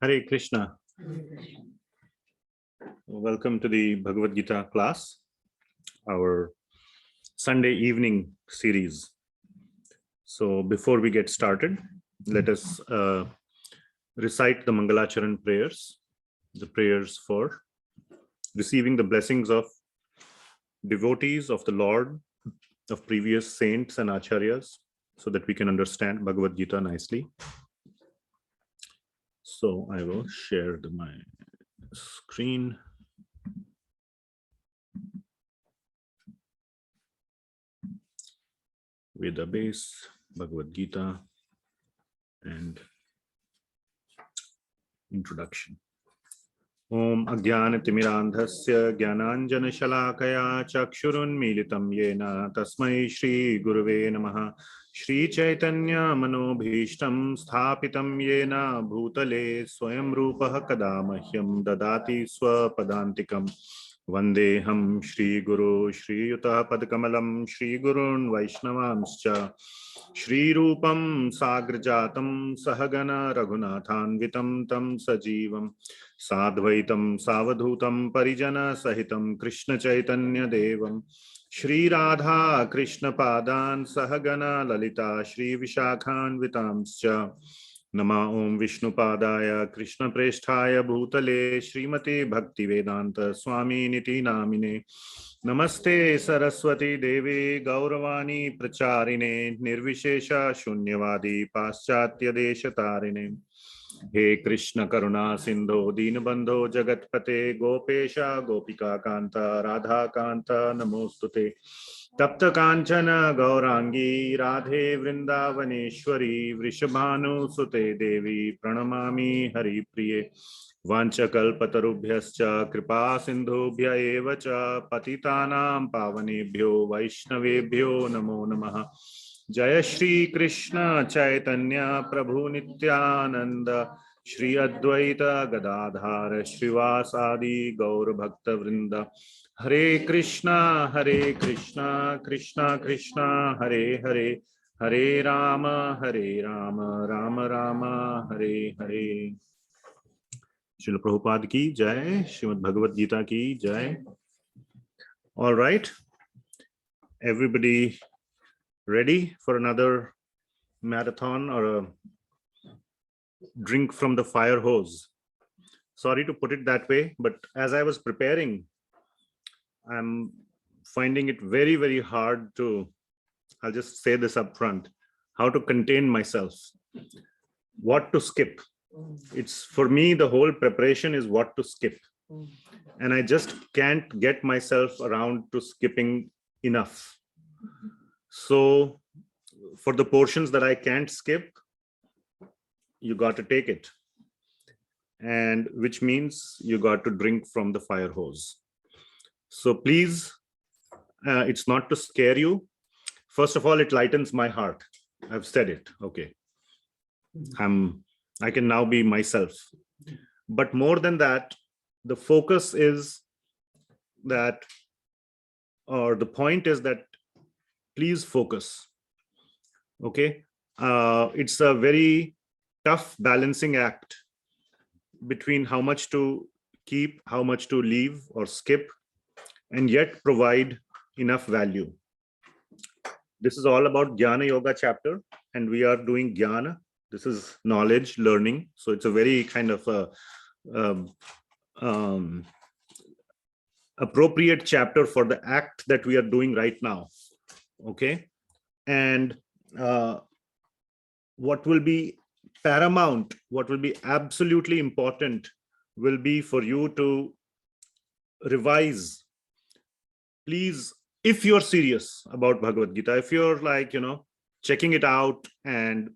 Hare Krishna. Welcome to the Bhagavad Gita class, our Sunday evening series. So before we get started, let us recite the Mangalacharan prayers, the prayers for receiving the blessings of devotees of the Lord, of previous saints and acharyas, so that we can understand Bhagavad Gita nicely. So I will share my screen. Veda base, Bhagavad Gita, and introduction. Om Ajnanatimidandhasya Jnananjana Shalakaya Chakshurunmilitam Yena Tasmai Shri Gurave Namaha. Shri Chaitanya Manobhishtam Sthapitam Yena Bhutale Swayam Rupaha Kadamahyam Dadati Swapadantikam. Vandeham Shri Guru Shri Yuta Padkamalam Shri Gurun Vaishnavamscha Shri Rupam Sagrajatam Sahagana Raghunathanvitam Tam Sajivam Sadvaitam Savadhutam Parijana Sahitam Krishna Chaitanya Devam Shri Radha Krishna Padan Sahagana Lalita Shri Vishakhan Vitamscha Nama Om Vishnu Padaya Krishna Presthaya Bhutale Srimati Bhakti Vedanta Swami Niti Namine Namaste Saraswati Devi Gauravani Pracharine Nirvishesha Shunyavadi Paschatya Deshatarine He Krishna Karuna Sindho Dinabandho Jagatpate Gopesha Gopika Kanta Radha Kanta Namostute Tapta Kanchana Gaurangi Radhe Vrindavaneshwari Vrishabhanu Sute Devi Pranamami Hari Priye Vanchakalpatarubhyascha Kripa Sindhubhya evacha Patitanam Pavanebhyo Vaishnavebhyo Namo Namaha Jaya Shri Krishna Chaitanya Prabhu Nityananda Shri Advaita Gadadhara Srivasadi Gaur Bhakta Vrinda Hare Krishna Krishna Krishna Hare Hare Hare Rama Rama Rama Hare Hare. Srila Prabhupada ki jai, Srimad Bhagavad Gita ki jai. All right, everybody ready for another marathon or a drink from the fire hose? Sorry to put it that way, but as I was preparing, I'm finding it very, very hard to, I'll just say this up front, how to contain myself, what to skip. It's for me, the whole preparation is what to skip. And I just can't get myself around to skipping enough. So for the portions that I can't skip, you got to take it. And which means you got to drink from the fire hose. So please, it's not to scare you. First of all, it lightens my heart. I've said it. Okay. I can now be myself. But more than that, the focus is that, or the point is that, please focus. Okay. It's a very tough balancing act between how much to keep, how much to leave or skip, and yet provide enough value. This is all about Jnana Yoga chapter, and we are doing Jnana. This is knowledge, learning. So it's a very kind of appropriate chapter for the act that we are doing right now. Okay. And what will be paramount, what will be absolutely important will be for you to revise. Please, if you're serious about Bhagavad Gita, if you're like, checking it out and,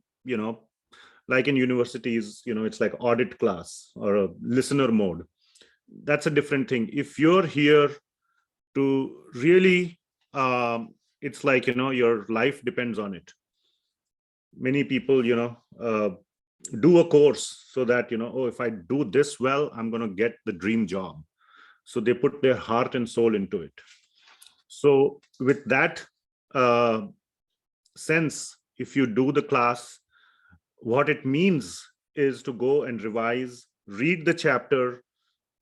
like in universities, it's like audit class or a listener mode. That's a different thing. If you're here to really, it's like, your life depends on it. Many people, do a course so that, oh, if I do this well, I'm going to get the dream job. So they put their heart and soul into it. So with that sense, if you do the class, what it means is to go and revise read the chapter,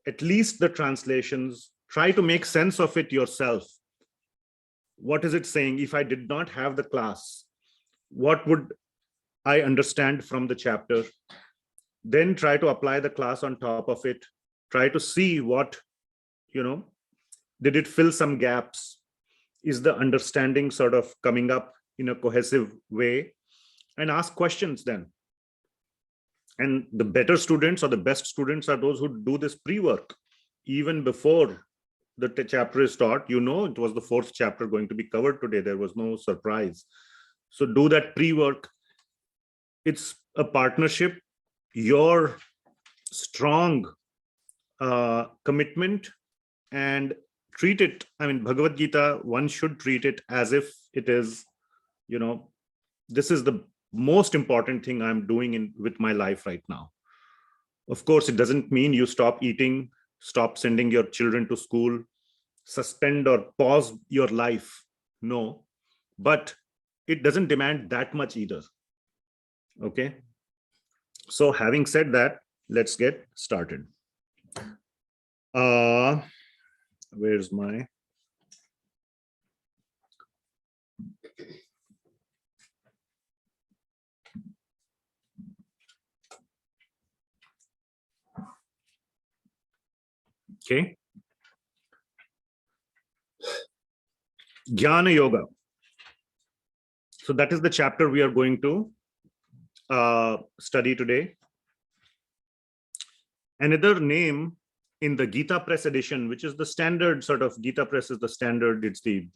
at least the translations, try to make sense of it yourself. What is it saying? If I did not have the class, what would I understand from the chapter? Then try to apply the class on top of it. Try to see what, did it fill some gaps? Is the understanding sort of coming up in a cohesive way? And ask questions then. And the better students or the best students are those who do this pre-work even before the chapter is taught. It was the 4th chapter going to be covered today. There was no surprise. So do that pre-work. It's a partnership. Your strong commitment, and treat it. Bhagavad Gita, one should treat it as if it is, this is the most important thing I'm doing with my life right now. Of course, it doesn't mean you stop eating, stop sending your children to school, suspend or pause your life. No, but it doesn't demand that much either. Okay. So having said that, let's get started. Where's my... Okay. Jnana Yoga. So that is the chapter we are going to study today. Another name in the Gita Press edition, which is the standard sort of, Gita Press is the standard, it's the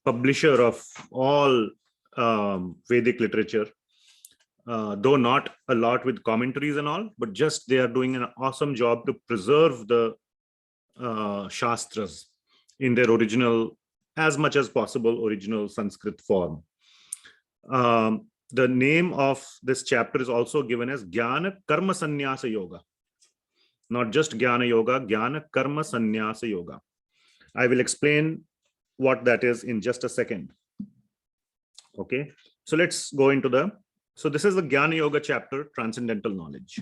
publisher of all Vedic literature, though not a lot with commentaries and all, but just they are doing an awesome job to preserve the Shastras in their original, as much as possible, original Sanskrit form. The name of this chapter is also given as Jnana Karma Sannyasa Yoga. Not just Jnana Yoga, Jnana Karma Sannyasa Yoga. I will explain what that is in just a second. Okay, so let's go into so this is the Jnana Yoga chapter, Transcendental Knowledge.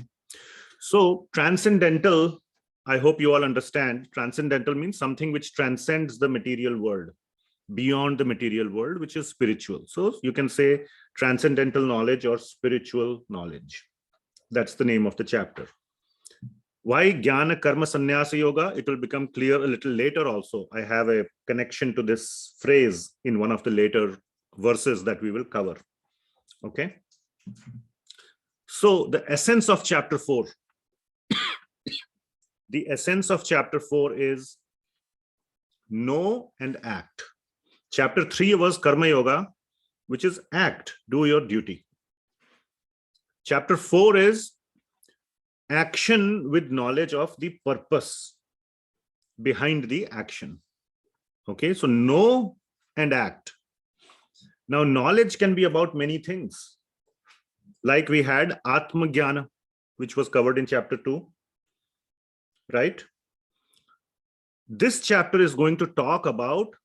So transcendental, I hope you all understand, transcendental means something which transcends the material world, beyond the material world, which is spiritual. So you can say transcendental knowledge or spiritual knowledge. That's the name of the chapter. Why Jnana Karma Sannyasa Yoga? It will become clear a little later also. I have a connection to this phrase in one of the later verses that we will cover. Okay. So the essence of chapter 4. The essence of chapter 4 is know and act. Chapter 3 was Karma Yoga, which is act, do your duty. Chapter 4 is action with knowledge of the purpose behind the action. Okay, so know and act. Now, knowledge can be about many things. Like we had Atma Jnana, which was covered in chapter 2, right? This chapter is going to talk about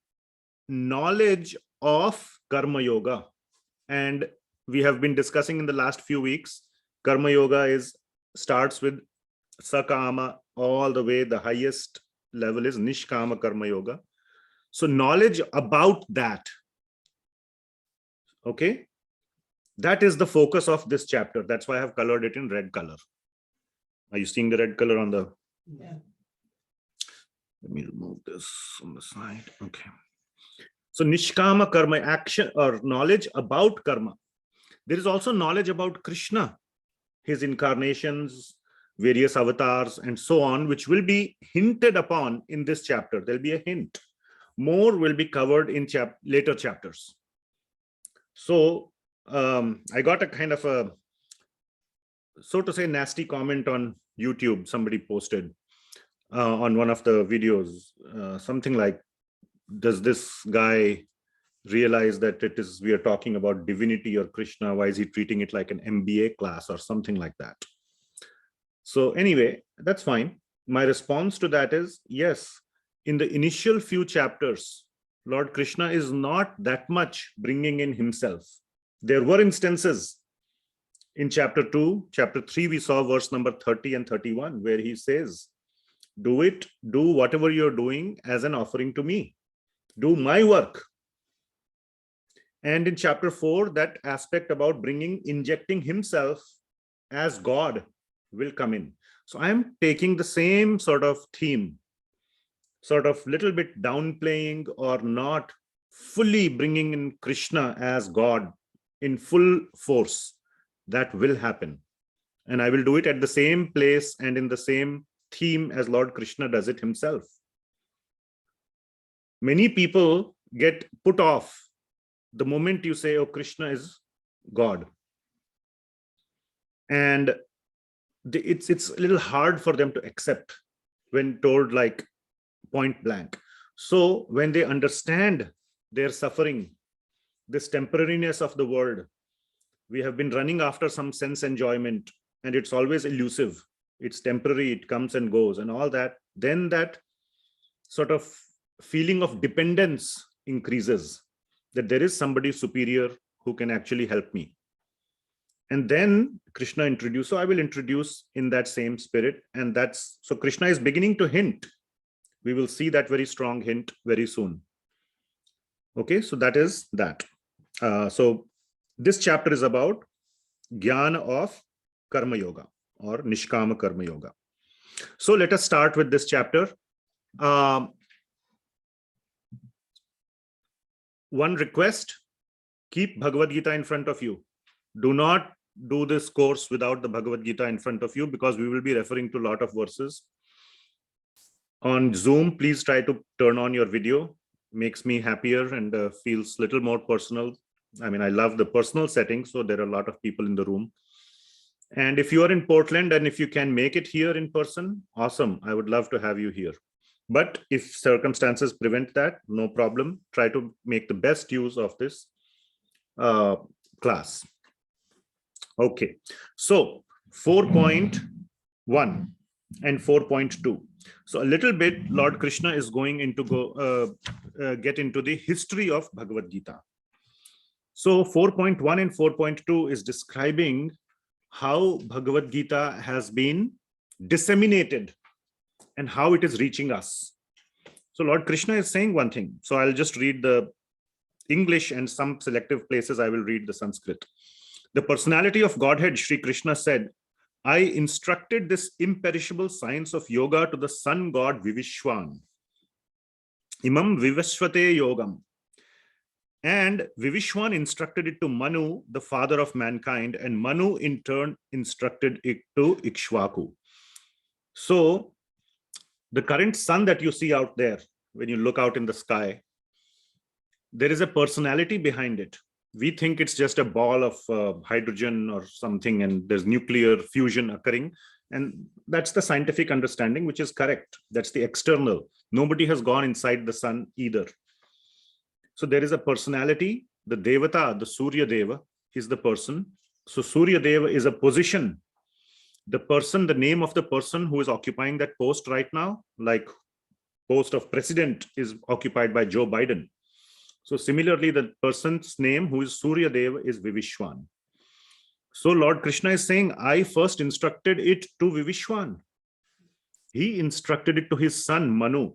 knowledge of Karma Yoga. And we have been discussing in the last few weeks, Karma Yoga starts with Sakama, all the way, the highest level is Nishkama Karma Yoga. So knowledge about that, okay, that is the focus of this chapter. That's why I have colored it in red color. Are you seeing the red color on the... Yeah. Let me remove this on the side. Okay. So Nishkama Karma, action or knowledge about karma. There is also knowledge about Krishna, his incarnations, various avatars, and so on, which will be hinted upon in this chapter. There'll be a hint. More will be covered in later chapters. So I got a kind of a, so to say, nasty comment on YouTube. Somebody posted on one of the videos, something like, does this guy realize that we are talking about divinity or Krishna? Why is he treating it like an MBA class or something like that? So anyway, that's fine. My response to that is, yes, in the initial few chapters, Lord Krishna is not that much bringing in himself. There were instances In chapter 2, chapter 3, we saw verse number 30 and 31, where he says, do whatever you're doing as an offering to me. Do my work. And in chapter 4, that aspect about injecting himself as God will come in. So I am taking the same sort of theme, sort of little bit downplaying or not fully bringing in Krishna as God in full force. That will happen. And I will do it at the same place and in the same theme as Lord Krishna does it himself. Many people get put off the moment you say, oh, Krishna is God. And it's a little hard for them to accept when told like point blank. So when they understand their suffering, this temporariness of the world, we have been running after some sense enjoyment and it's always elusive. It's temporary, it comes and goes and all that. Then that sort of feeling of dependence increases, that there is somebody superior who can actually help me. And then Krishna introduced, so I will introduce in that same spirit. And so Krishna is beginning to hint. We will see that very strong hint very soon. Okay, so that is that. So this chapter is about Jnana of Karma Yoga or Nishkama Karma Yoga. So let us start with this chapter. One request, keep Bhagavad Gita in front of you. Do not do this course without the Bhagavad Gita in front of you, because we will be referring to a lot of verses. On Zoom, please try to turn on your video. Makes me happier and feels a little more personal. I mean, I love the personal setting, so there are a lot of people in the room. And if you are in Portland and if you can make it here in person, awesome. I would love to have you here. But if circumstances prevent that, no problem. Try to make the best use of this class. Okay, so 4.1 and 4.2. So a little bit, Lord Krishna is going into get into the history of Bhagavad Gita. So 4.1 and 4.2 is describing how Bhagavad Gita has been disseminated and how it is reaching us. So Lord Krishna is saying one thing. So I'll just read the English and some selective places I will read the Sanskrit. The personality of Godhead, Sri Krishna said, I instructed this imperishable science of yoga to the sun god Vivishwan. Imam Vivasvate Yogam. And Vivishwan instructed it to Manu, the father of mankind, and Manu in turn instructed it to Ikshvaku. So the current sun that you see out there, when you look out in the sky, there is a personality behind it. We think it's just a ball of hydrogen or something, and there's nuclear fusion occurring. And that's the scientific understanding, which is correct. That's the external. Nobody has gone inside the sun either. So there is a personality. The Devata, the Surya Deva, is the person. So Surya Deva is a position. The person, the name of the person who is occupying that post right now, like post of president is occupied by Joe Biden. So similarly, the person's name who is Surya Deva is Vivishwan. So Lord Krishna is saying, I first instructed it to Vivishwan. He instructed it to his son Manu.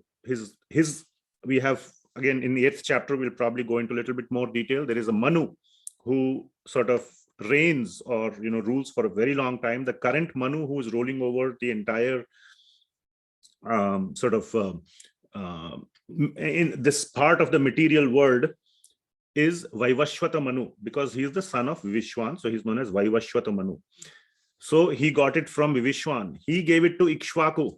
We have, again, in the 8th chapter, we'll probably go into a little bit more detail. There is a Manu who sort of reigns or rules for a very long time. The current Manu who is ruling over the entire in this part of the material world is Vaivashvata Manu, because he is the son of Vivishwan. So he's known as Vaivashvata Manu. So he got it from Vivishwan. He gave it to Ikshvaku.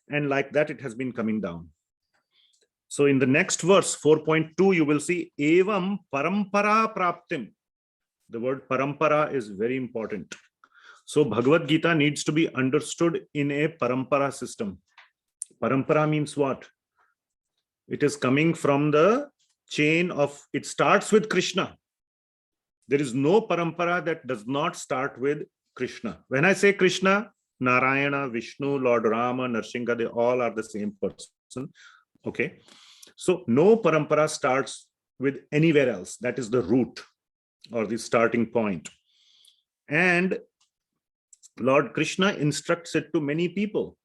And like that, it has been coming down. So in the next verse, 4.2, you will see Evam Parampara Praptim. The word Parampara is very important. So Bhagavad Gita needs to be understood in a Parampara system. Parampara means what? It is coming from the chain of, it starts with Krishna. There is no Parampara that does not start with Krishna. When I say Krishna, Narayana, Vishnu, Lord Rama, Narsingha, they all are the same person. Okay. So no Parampara starts with anywhere else. That is the root or the starting point. And Lord Krishna instructs it to many people,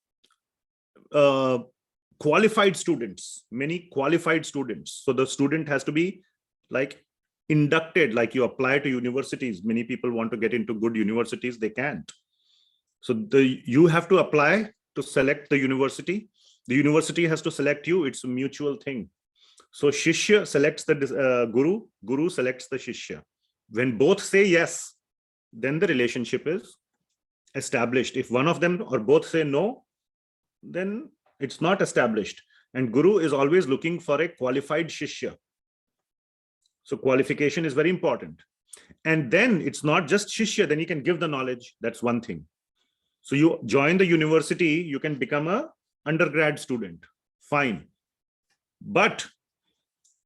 qualified students, many qualified students. So the student has to be like inducted, like you apply to universities. Many people want to get into good universities, they can't. So you have to apply to select the university. The university has to select you. It's a mutual thing. So Shishya selects the Guru, Guru selects the Shishya. When both say yes, then the relationship is established. If one of them or both say no, then it's not established. And Guru is always looking for a qualified Shishya. So qualification is very important. And then it's not just Shishya, then he can give the knowledge. That's one thing. So you join the university, you can become a undergrad student. Fine. But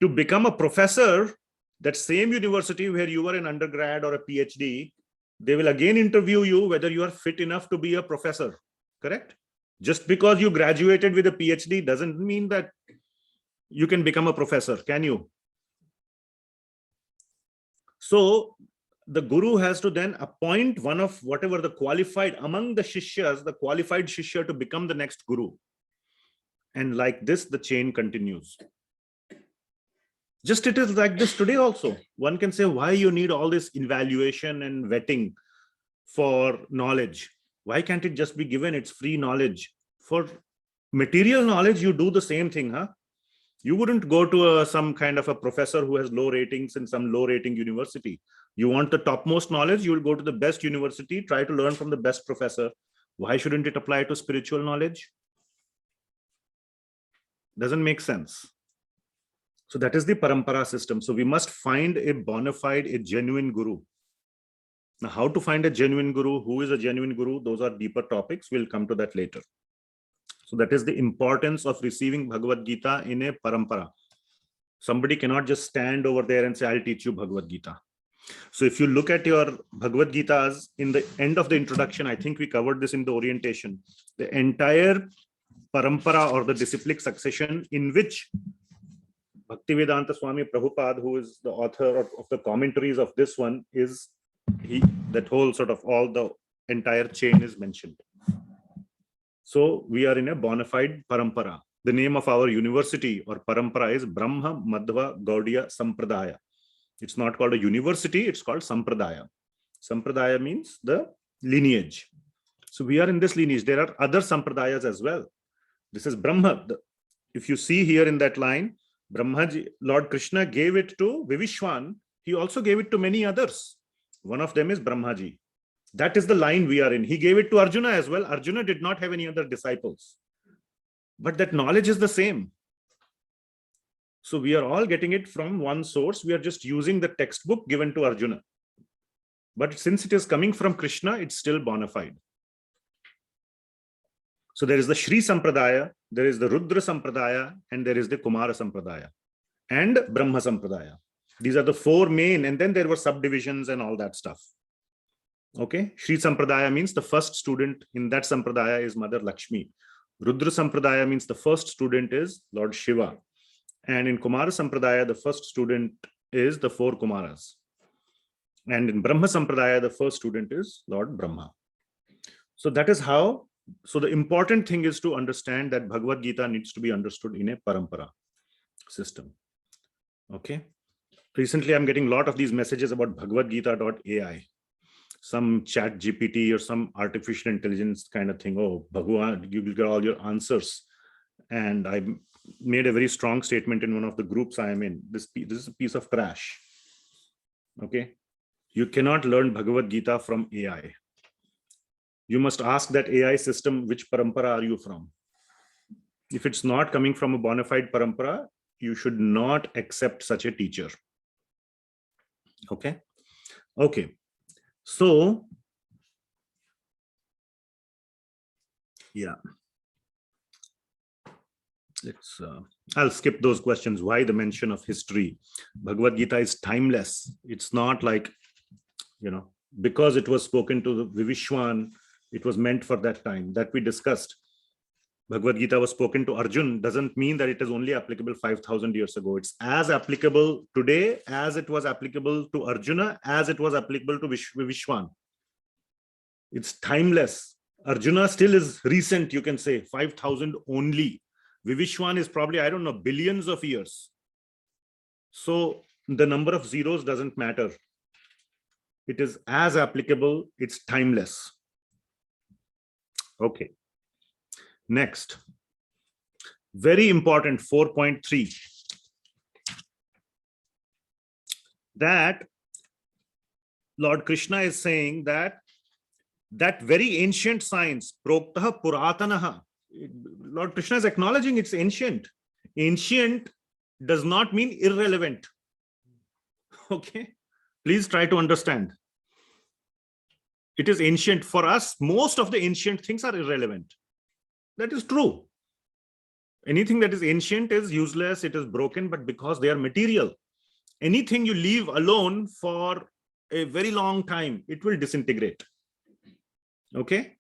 to become a professor, that same university where you were an undergrad or a PhD, they will again interview you whether you are fit enough to be a professor. Correct? Just because you graduated with a PhD doesn't mean that you can become a professor, can you? So the Guru has to then appoint one of whatever the qualified among the Shishyas, the qualified Shishya to become the next Guru. And like this, the chain continues. Just it is like this today also. One can say, why you need all this evaluation and vetting for knowledge? Why can't it just be given? It's free knowledge. For material knowledge, you do the same thing, huh? You wouldn't go to some kind of a professor who has low ratings in some low rating university. You want the topmost knowledge, you will go to the best university, try to learn from the best professor. Why shouldn't it apply to spiritual knowledge? Doesn't make sense. So that is the Parampara system. So we must find a bona fide, a genuine Guru. Now, how to find a genuine Guru? Who is a genuine Guru? Those are deeper topics. We'll come to that later. So that is the importance of receiving Bhagavad Gita in a Parampara. Somebody cannot just stand over there and say, I'll teach you Bhagavad Gita. So if you look at your Bhagavad Gitas, in the end of the introduction, I think we covered this in the orientation, the entire Parampara or the disciplic succession in which Bhaktivedanta Swami Prabhupada, who is the author of the commentaries of this one, is that whole sort of all the entire chain is mentioned. So we are in a bona fide Parampara. The name of our university or Parampara is Brahma Madhva Gaudiya Sampradaya. It's not called a university, it's called Sampradaya. Sampradaya means the lineage. So we are in this lineage. There are other Sampradayas as well. This is Brahma. If you see here in that line, Brahmaji, Lord Krishna gave it to Vivishwan. He also gave it to many others. One of them is Brahmaji. That is the line we are in. He gave it to Arjuna as well. Arjuna did not have any other disciples. But that knowledge is the same. So we are all getting it from one source. We are just using the textbook given to Arjuna. But since it is coming from Krishna, it's still bona fide. So there is the Shri Sampradaya, there is the Rudra Sampradaya, and there is the Kumara Sampradaya and Brahma Sampradaya. These are the four main, and then there were subdivisions and all that stuff. Okay, Shri Sampradaya means the first student in that Sampradaya is Mother Lakshmi. Rudra Sampradaya means the first student is Lord Shiva. And in Kumara Sampradaya, the first student is the four Kumaras. And in Brahma Sampradaya, the first student is Lord Brahma. So that is how. So the important thing is to understand that Bhagavad Gita needs to be understood in a Parampara system. Okay. Recently, I'm getting a lot of these messages about bhagavadgita.ai. Some chat GPT or some artificial intelligence kind of thing. Oh, Bhagavan, you will get all your answers. And I made a very strong statement in one of the groups I am in. This is a piece of trash. Okay. You cannot learn Bhagavad Gita from AI. You must ask that AI system, which parampara are you from? If it's not coming from a bona fide parampara, you should not accept such a teacher. Okay. Okay. So, yeah. I'll skip those questions. Why the mention of history? Bhagavad Gita is timeless. It's not like, because it was spoken to the Vivishwan, it was meant for that time that we discussed. Bhagavad Gita was spoken to Arjuna doesn't mean that it is only applicable 5,000 years ago. It's as applicable today as it was applicable to Arjuna, as it was applicable to Vivishwan. It's timeless. Arjuna still is recent, you can say, 5,000 only. Vivishwan is probably, I don't know, billions of years. So the number of zeros doesn't matter. It is as applicable, it's timeless. Okay. Next. Very important, 4.3. That Lord Krishna is saying that very ancient science, proktah puratanaha, Lord Krishna is acknowledging it's ancient. Ancient does not mean irrelevant. Okay, please try to understand. It is ancient. For us, most of the ancient things are irrelevant. That is true. Anything that is ancient is useless, it is broken, but because they are material. Anything you leave alone for a very long time, it will disintegrate. Okay?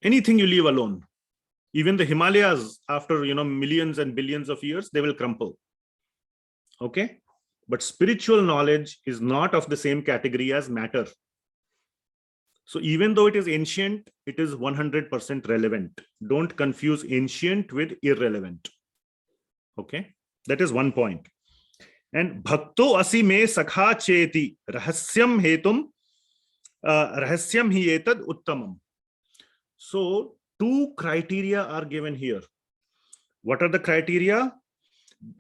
Anything you leave alone. Even the Himalayas, after millions and billions of years, they will crumple. Okay? But spiritual knowledge is not of the same category as matter. So even though it is ancient, it is 100% relevant. Don't confuse ancient with irrelevant. Okay? That is one point. And bhakto asi me sakha cheti rahasyam hetum rahasyam hi etad uttamam. So two criteria are given here. What are the criteria?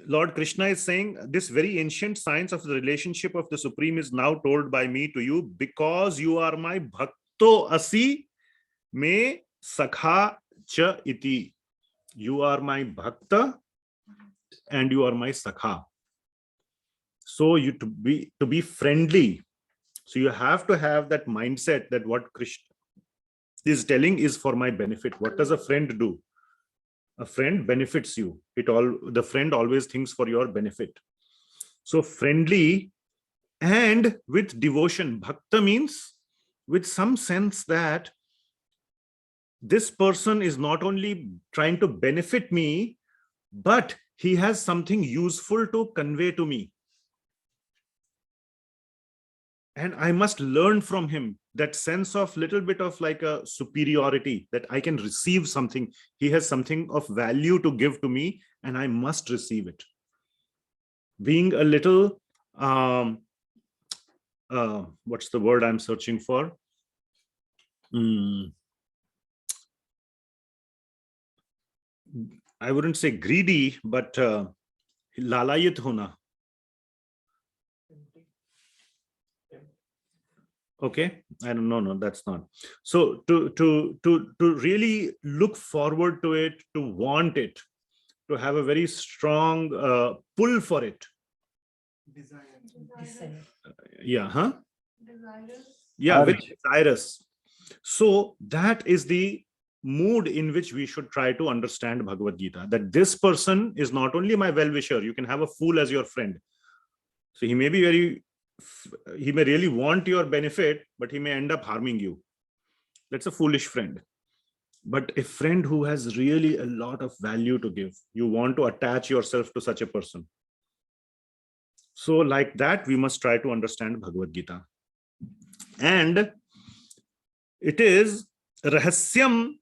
Lord Krishna is saying this very ancient science of the relationship of the Supreme is now told by me to you because you are my bhakto asi me sakha cha iti. You are my bhakta and you are my sakha. So you to be friendly. So you have to have that mindset that what Krishna is telling is for my benefit. What does a friend do? A friend benefits you. The friend always thinks for your benefit. So friendly and with devotion. Bhakta means with some sense that this person is not only trying to benefit me, but he has something useful to convey to me. And I must learn from him that sense of little bit of like a superiority, that I can receive something. He has something of value to give to me and I must receive it. Being a little, what's the word I'm searching for? I wouldn't say greedy, but lalayit hona. Okay, I don't know. No, that's not. So to really look forward to it, to want it, to have a very strong pull for it. Desire. Yeah, huh? Desirous. Yeah, very desirous. So that is the mood in which we should try to understand Bhagavad Gita. That this person is not only my well-wisher. You can have a fool as your friend. So he may be he may really want your benefit, but he may end up harming you. That's a foolish friend. But a friend who has really a lot of value to give, you want to attach yourself to such a person. So like that, we must try to understand Bhagavad Gita. And it is rahasyam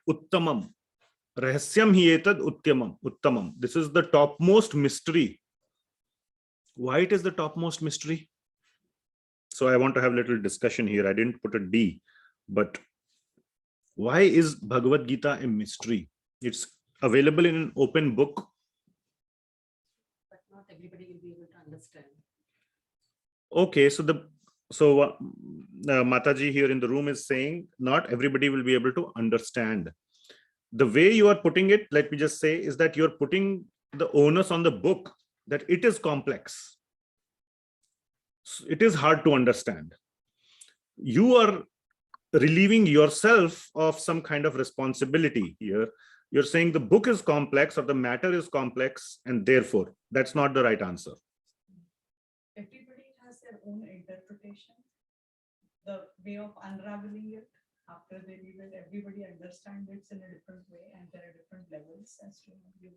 uttamam. Rahasyam hi etad uttamam. This is the topmost mystery. Why it is the topmost mystery? So I want to have a little discussion here. I didn't put a D, but why is Bhagavad Gita a mystery? It's available in an open book. But not everybody will be able to understand. Okay, so Mataji here in the room is saying not everybody will be able to understand. The way you are putting it, let me just say, is that you're putting the onus on the book, that it is complex. It is hard to understand. You are relieving yourself of some kind of responsibility here. You're saying the book is complex or the matter is complex, and therefore that's not the right answer. Everybody has their own interpretation. The way of unraveling it after they read it, everybody understands it in a different way, and there are different levels as to how you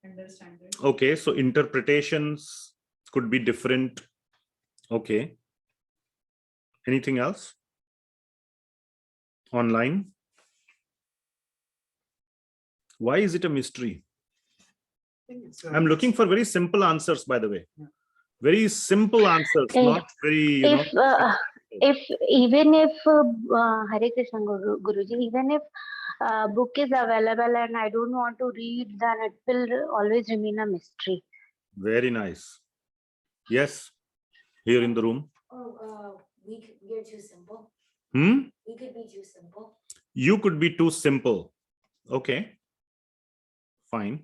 understand it. Okay, so interpretations could be different. Okay. Anything else? online? Why is it a mystery? I'm looking for very simple answers, by the way. Very simple answers, not very, if even if Hare Krishna Guruji, even if book is available and I don't want to read, then it will always remain a mystery. Very nice. Yes, here in the room. We're too simple. We could be too simple. You could be too simple. Okay, fine.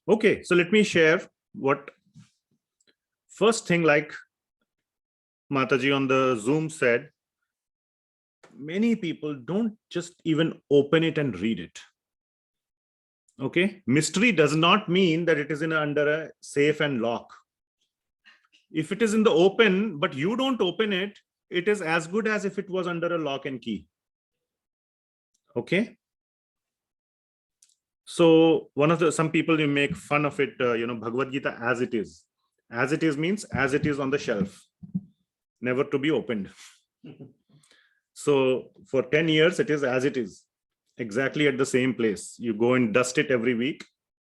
Okay, so let me share what first thing, like Mataji on the Zoom said, many people don't just even open it and read it. Okay, mystery does not mean that it is under a safe and lock. If it is in the open, but you don't open it, it is as good as if it was under a lock and key. Okay. So some people, you make fun of it, Bhagavad Gita as it is. As it is means as it is on the shelf, never to be opened. So for 10 years, it is as it is, exactly at the same place. You go and dust it every week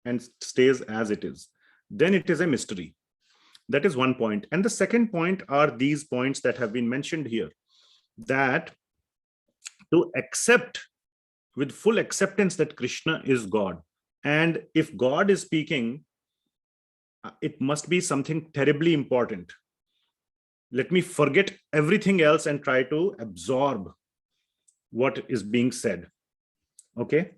and stays as it is. Then it is a mystery. That is one point. And the second point are these points that have been mentioned here, that to accept with full acceptance that Krishna is God. And if God is speaking, it must be something terribly important. Let me forget everything else and try to absorb what is being said. Okay.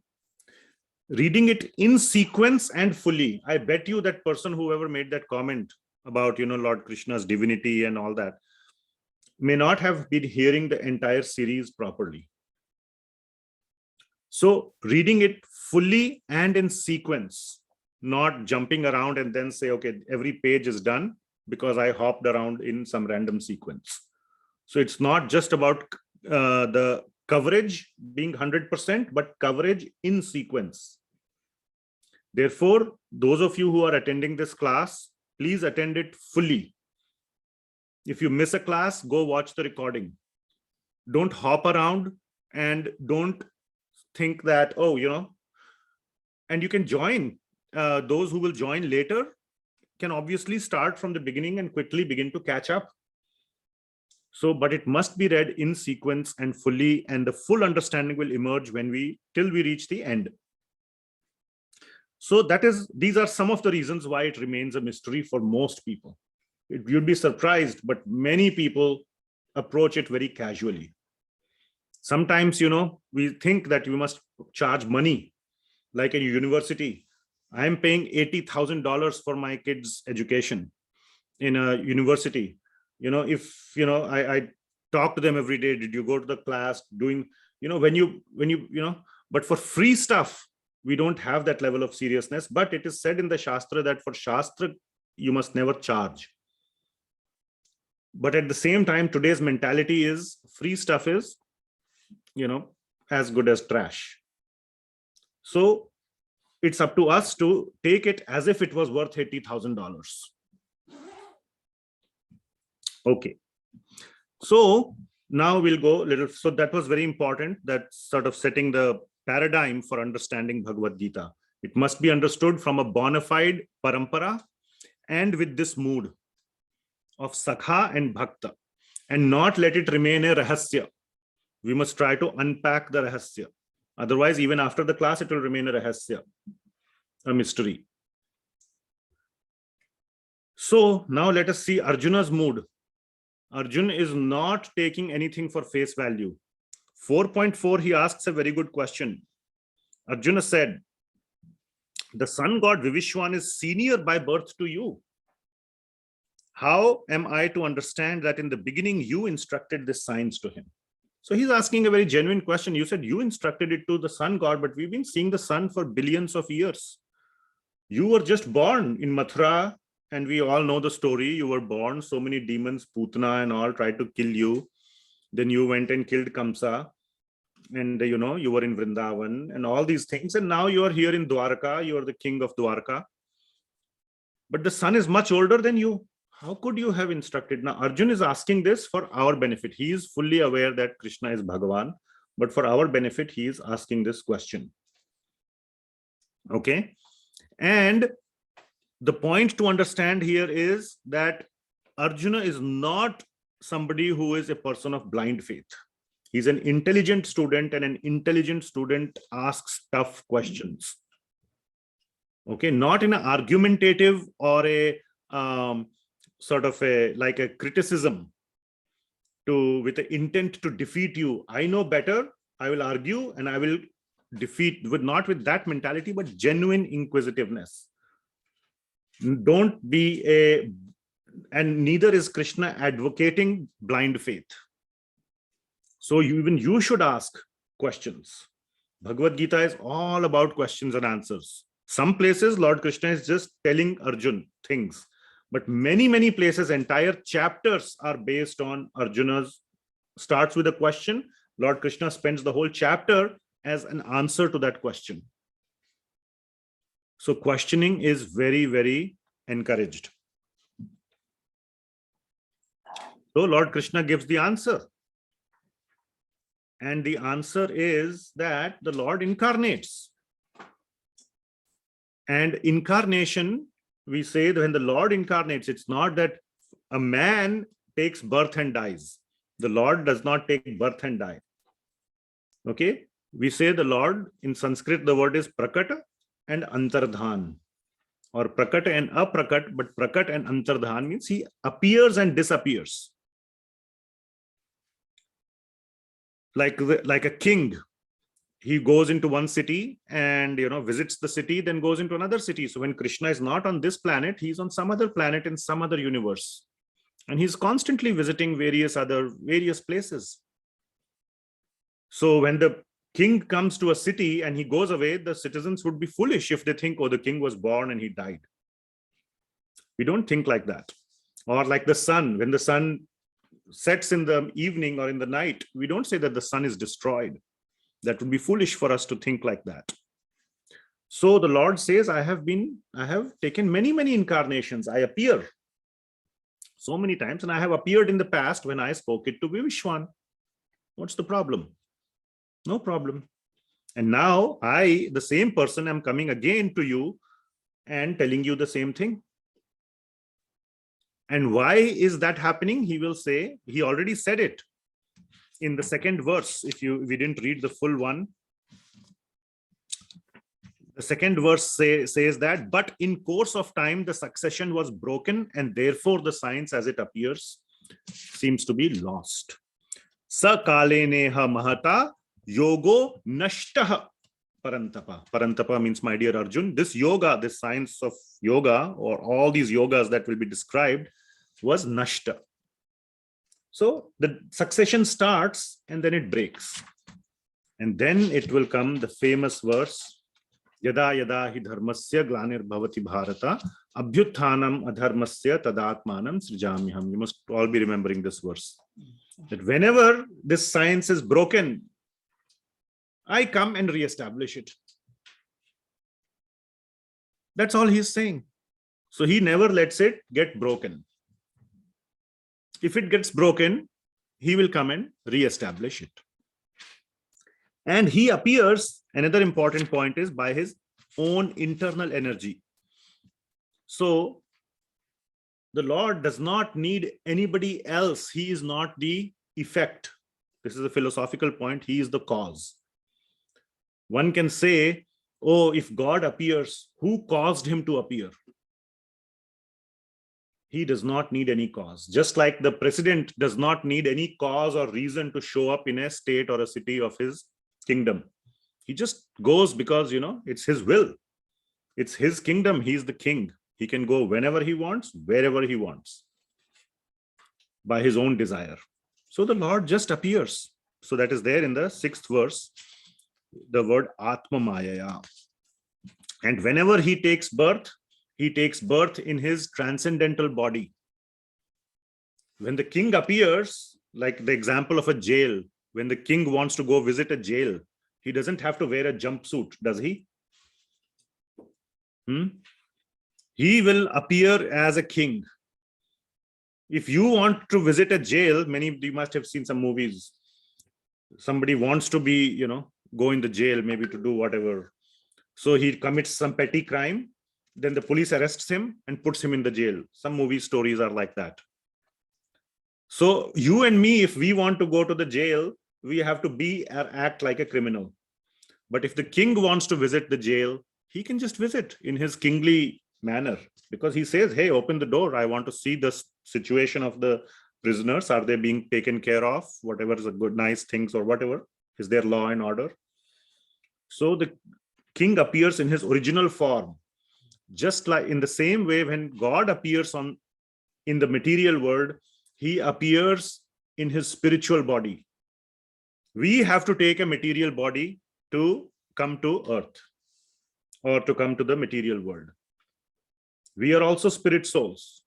Reading it in sequence and fully. I bet you that person, whoever made that comment about, Lord Krishna's divinity and all that, may not have been hearing the entire series properly. So reading it fully and in sequence, not jumping around and then say, okay, every page is done because I hopped around in some random sequence. So it's not just about the coverage being 100%, but coverage in sequence. Therefore, those of you who are attending this class, please attend it fully. If you miss a class, go watch the recording. Don't hop around and don't think that, and you can join. Those who will join later can obviously start from the beginning and quickly begin to catch up. So, but it must be read in sequence and fully, and the full understanding will emerge till we reach the end. So these are some of the reasons why it remains a mystery for most people. You'd be surprised, but many people approach it very casually. Sometimes, we think that we must charge money, like in university. I'm paying $80,000 for my kids' education in a university. I talk to them every day. Did you go to the class? But for free stuff, we don't have that level of seriousness. But it is said in the Shastra that for Shastra, you must never charge. But at the same time, today's mentality is free stuff is, as good as trash. So it's up to us to take it as if it was worth $80,000. Okay. So now we'll go a little. So that was very important. That's sort of setting the paradigm for understanding Bhagavad Gita. It must be understood from a bona fide parampara and with this mood of sakha and bhakta, and not let it remain a rahasya. We must try to unpack the rahasya. Otherwise, even after the class, it will remain a rahasya, a mystery. So now let us see Arjuna's mood. Arjuna is not taking anything for face value. 4.4, he asks a very good question. Arjuna said, the sun god Vivishwan is senior by birth to you. How am I to understand that in the beginning you instructed this science to him? So he's asking a very genuine question. You said you instructed it to the sun god, but we've been seeing the sun for billions of years. You were just born in Mathura, and we all know the story. You were born, so many demons, Putana and all, tried to kill you. Then you went and killed Kamsa. And, you were in Vrindavan and all these things. And now you are here in Dwarka. You are the king of Dwarka. But the sun is much older than you. How could you have instructed? Now, Arjun is asking this for our benefit. He is fully aware that Krishna is Bhagavan, but for our benefit, he is asking this question. Okay. And the point to understand here is that Arjuna is not somebody who is a person of blind faith. He's an intelligent student, and an intelligent student asks tough questions. Okay, not in an argumentative or a sort of a like a criticism with the intent to defeat you. I know better, I will argue and I will defeat, with not with that mentality, but genuine inquisitiveness. Don't be and neither is Krishna advocating blind faith. So even you should ask questions. Bhagavad Gita is all about questions and answers. Some places Lord Krishna is just telling Arjun things, but many places, entire chapters are based on Arjuna's, starts with a question. Lord Krishna spends the whole chapter as an answer to that question. So questioning is very encouraged. So Lord Krishna gives the answer. And the answer is that the Lord incarnates. And incarnation, we say that when the Lord incarnates, it's not that a man takes birth and dies. The Lord does not take birth and die. Okay? We say the Lord, in Sanskrit, the word is prakata and antardhan, or prakata and aprakat, but prakat and antardhan means he appears and disappears. Like a king, he goes into one city and visits the city, then goes into another city. So when Krishna is not on this planet, he's on some other planet in some other universe, and he's constantly visiting various places. So when the king comes to a city and he goes away, the citizens would be foolish if they think, oh, the king was born and he died. We don't think like that. Or like the sun, when the sun sets in the evening or in the night, we don't say that the sun is destroyed. That would be foolish for us to think like that. So the Lord says, I have taken many incarnations. I appear so many times, and I have appeared in the past when I spoke it to Vishwan. What's the problem? No problem. And now I, the same person, am coming again to you and telling you the same thing. And why is that happening? He will say, he already said it in the second verse. If we didn't read the full one, the second verse says that, but in course of time, the succession was broken, and therefore the science as it appears seems to be lost. Sa kaleneha mahata yogo nashtah parantapa. Parantapa means, my dear Arjun, this yoga, this science of yoga, or all these yogas that will be described, was nashta. So the succession starts and then it breaks. And then it will come the famous verse, Yada yada hi dharmasya glanir bhavati bharata abhyuthanam adharmasya tadatmanam srijamiham. You must all be remembering this verse. That whenever this science is broken, I come and reestablish it. That's all he's saying. So he never lets it get broken. If it gets broken, he will come and reestablish it. And he appears, another important point is, by his own internal energy. So the Lord does not need anybody else. He is not the effect. This is a philosophical point. He is the cause. One can say, oh, if God appears, who caused him to appear? He does not need any cause. Just like the president does not need any cause or reason to show up in a state or a city of his kingdom. He just goes because, it's his will. It's his kingdom. He's the king. He can go whenever he wants, wherever he wants, by his own desire. So the Lord just appears. So that is there in the 6th verse, the word Atma Mayaya. And whenever he takes birth in his transcendental body. When the king appears, like the example of a jail, when the king wants to go visit a jail, he doesn't have to wear a jumpsuit, does he? He will appear as a king. If you want to visit a jail, you must have seen some movies. Somebody wants to be, go in the jail, maybe to do whatever. So he commits some petty crime. Then the police arrests him and puts him in the jail. Some movie stories are like that. So you and me, if we want to go to the jail, we have to be or act like a criminal. But if the king wants to visit the jail, he can just visit in his kingly manner, because he says, hey, open the door. I want to see the situation of the prisoners. Are they being taken care of? Whatever is a good, nice things or whatever. Is there law and order? So the king appears in his original form. Just like in the same way, when God appears in the material world, he appears in his spiritual body. We have to take a material body to come to earth or to come to the material world. We are also spirit souls.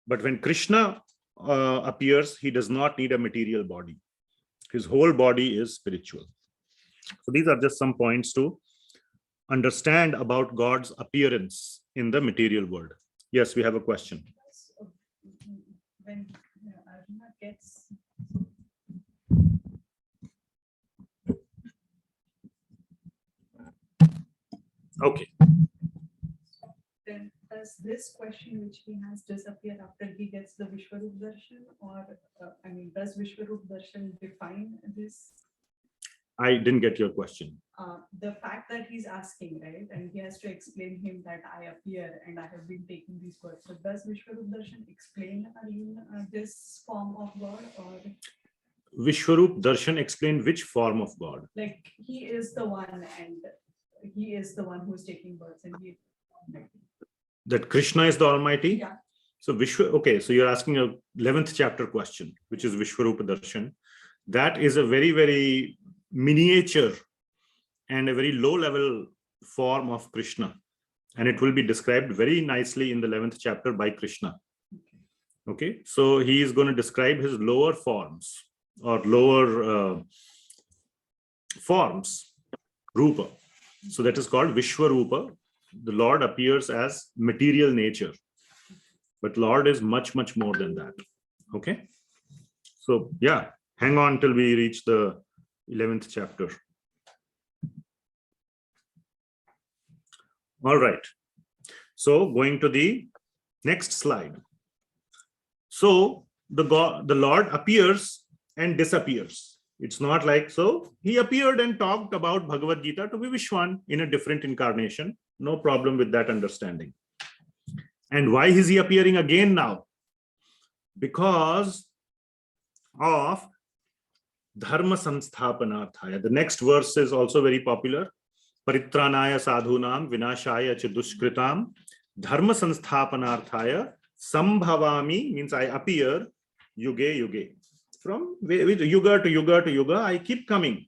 But when Krishna appears, he does not need a material body. His whole body is spiritual. So these are just some points to understand about God's appearance in the material world. Yes, we have a question. When Arjuna gets Okay. then does this question which he has disappear after he gets the Vishvaroop Darshan, or does Vishvaroop Darshan define this? I didn't get your question. The fact that he's asking, right, and he has to explain him that I appear and I have been taking these births. So does Vishvaroop Darshan explain Arjuna this form of God, or Vishvaroop Darshan explained which form of God? like he is the one and he is the one who's taking births and he. That Krishna is the Almighty? Yeah. So so you're asking a 11th chapter question, which is Vishvaroop Darshan. That is a very, very miniature and a very low level form of Krishna. And it will be described very nicely in the 11th chapter by Krishna. Okay. So he is going to describe his lower forms or lower forms, Rupa. So that is called Vishvarupa. The Lord appears as material nature, but Lord is much, much more than that. Okay. So yeah, hang on till we reach the 11th chapter. All right. So going to the next slide. So the Lord appears and disappears. It's not like, so he appeared and talked about Bhagavad Gita to Vishwan in a different incarnation. No problem with that understanding. And why is he appearing again now? Because of dharma samsthapanarthaya. The next verse is also very popular. Paritranaya sadhunam vinashaya cha dushkritam dharma samsthapanarthaya sambhavami, means I appear yuge yuge. From yuga to yuga to yuga, I keep coming.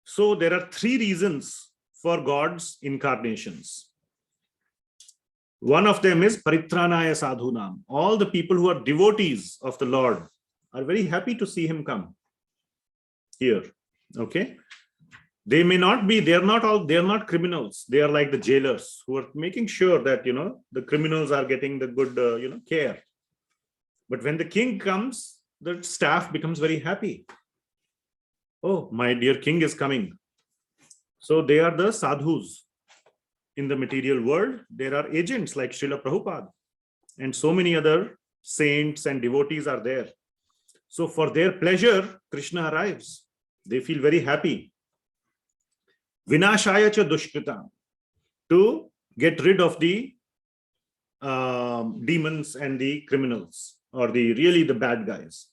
So there are three reasons for God's incarnations. One of them is paritranaya sadhunam. All the people who are devotees of the Lord are very happy to see him come here. Okay. They may not be, they're not criminals. They are like the jailers who are making sure that, the criminals are getting the good, care. But when the king comes, the staff becomes very happy. Oh, my dear king is coming. So they are the sadhus. In the material world, there are agents like Srila Prabhupada and so many other saints and devotees are there. So for their pleasure, Krishna arrives. They feel very happy. Vinashaya cha dushkritam, to get rid of the demons and the criminals, or the bad guys,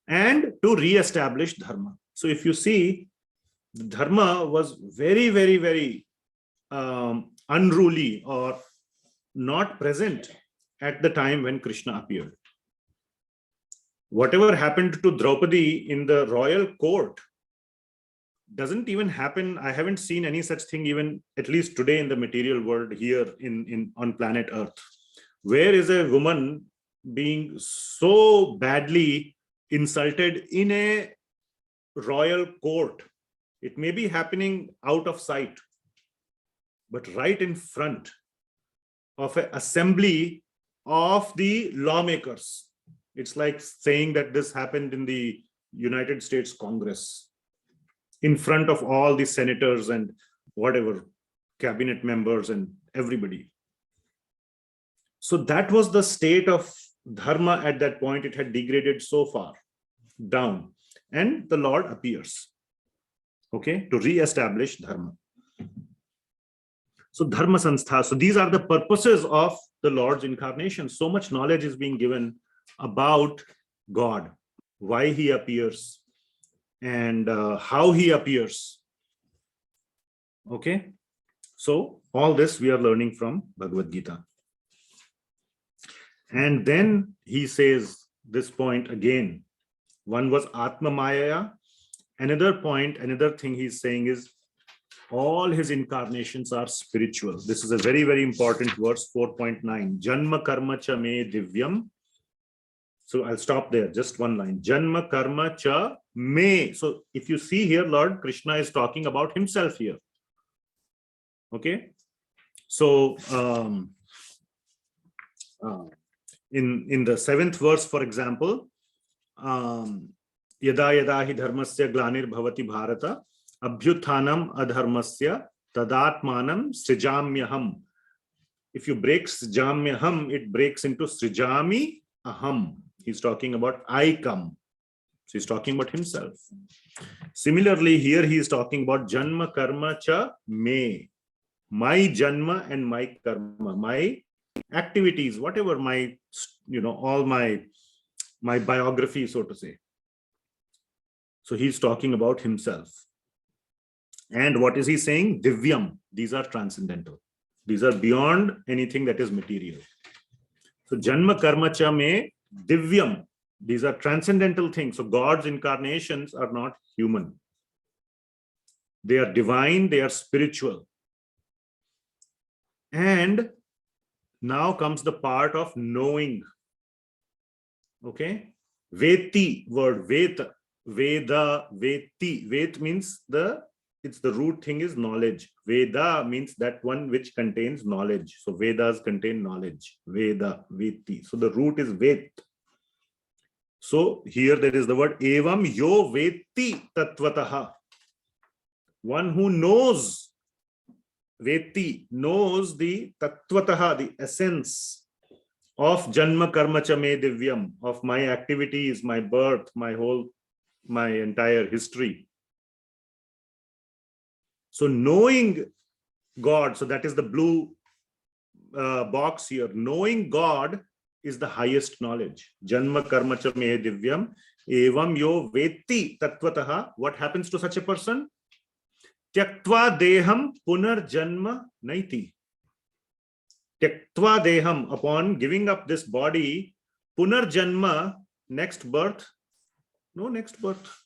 and to re-establish dharma. So if you see, the dharma was very, very, very unruly or not present at the time when Krishna appeared. Whatever happened to Draupadi in the royal court doesn't even happen. I haven't seen any such thing, even at least today in the material world here on planet Earth. Where is a woman being so badly insulted in a royal court? It may be happening out of sight, but right in front of an assembly of the lawmakers. It's like saying that this happened in the United States Congress, in front of all the senators and whatever cabinet members and everybody. So that was the state of dharma at that point. It had degraded so far down, and the Lord appears, okay, to re-establish dharma. So dharma sanstha. So these are the purposes of the Lord's incarnation. So much knowledge is being given about God, why he appears, and how he appears. Okay, so all this we are learning from Bhagavad Gita. And then he says this point again. One was Atma Maya. Another point, another thing he's saying is all his incarnations are spiritual. This is a very, very important verse, 4.9. Janma karma cha me divyam. So I'll stop there, just one line. Janma karma cha me. So if you see here, Lord Krishna is talking about himself here. Okay. So in the 7th verse, for example, yada yada hi dharmasya glanir bhavati bharata abhyuthanam adharmasya tadatmanam srijamyaham. If you break srijamyaham, it breaks into srijami aham. He's talking about I come. So he's talking about himself. Similarly, here he is talking about janma karma cha me. My janma and my karma, my activities, whatever my, all my biography, so to say. So he's talking about himself. And what is he saying? Divyam. These are transcendental. These are beyond anything that is material. So janma karma cha me divyam. These are transcendental things. So God's incarnations are not human. They are divine. They are spiritual. And now comes the part of knowing. Okay. Veti, word veta, veda, veti. Vet means it's the root thing is knowledge. Veda means that one which contains knowledge. So Vedas contain knowledge. Veda, veti. So the root is vet. So here there is the word evam yo veti tattvataha. One who knows. Veti, knows the tattvataha, the essence of janma karma cha me divyam, of my activities, my birth, my entire history. So knowing God, so that is the blue box here. Knowing God is the highest knowledge. Janma karma cha me divyam, evam yo veti tattvataha. What happens to such a person? Tyaktva deham punar janma naiti. Tyaktva deham, upon giving up this body, punar janma, next birth. No next birth.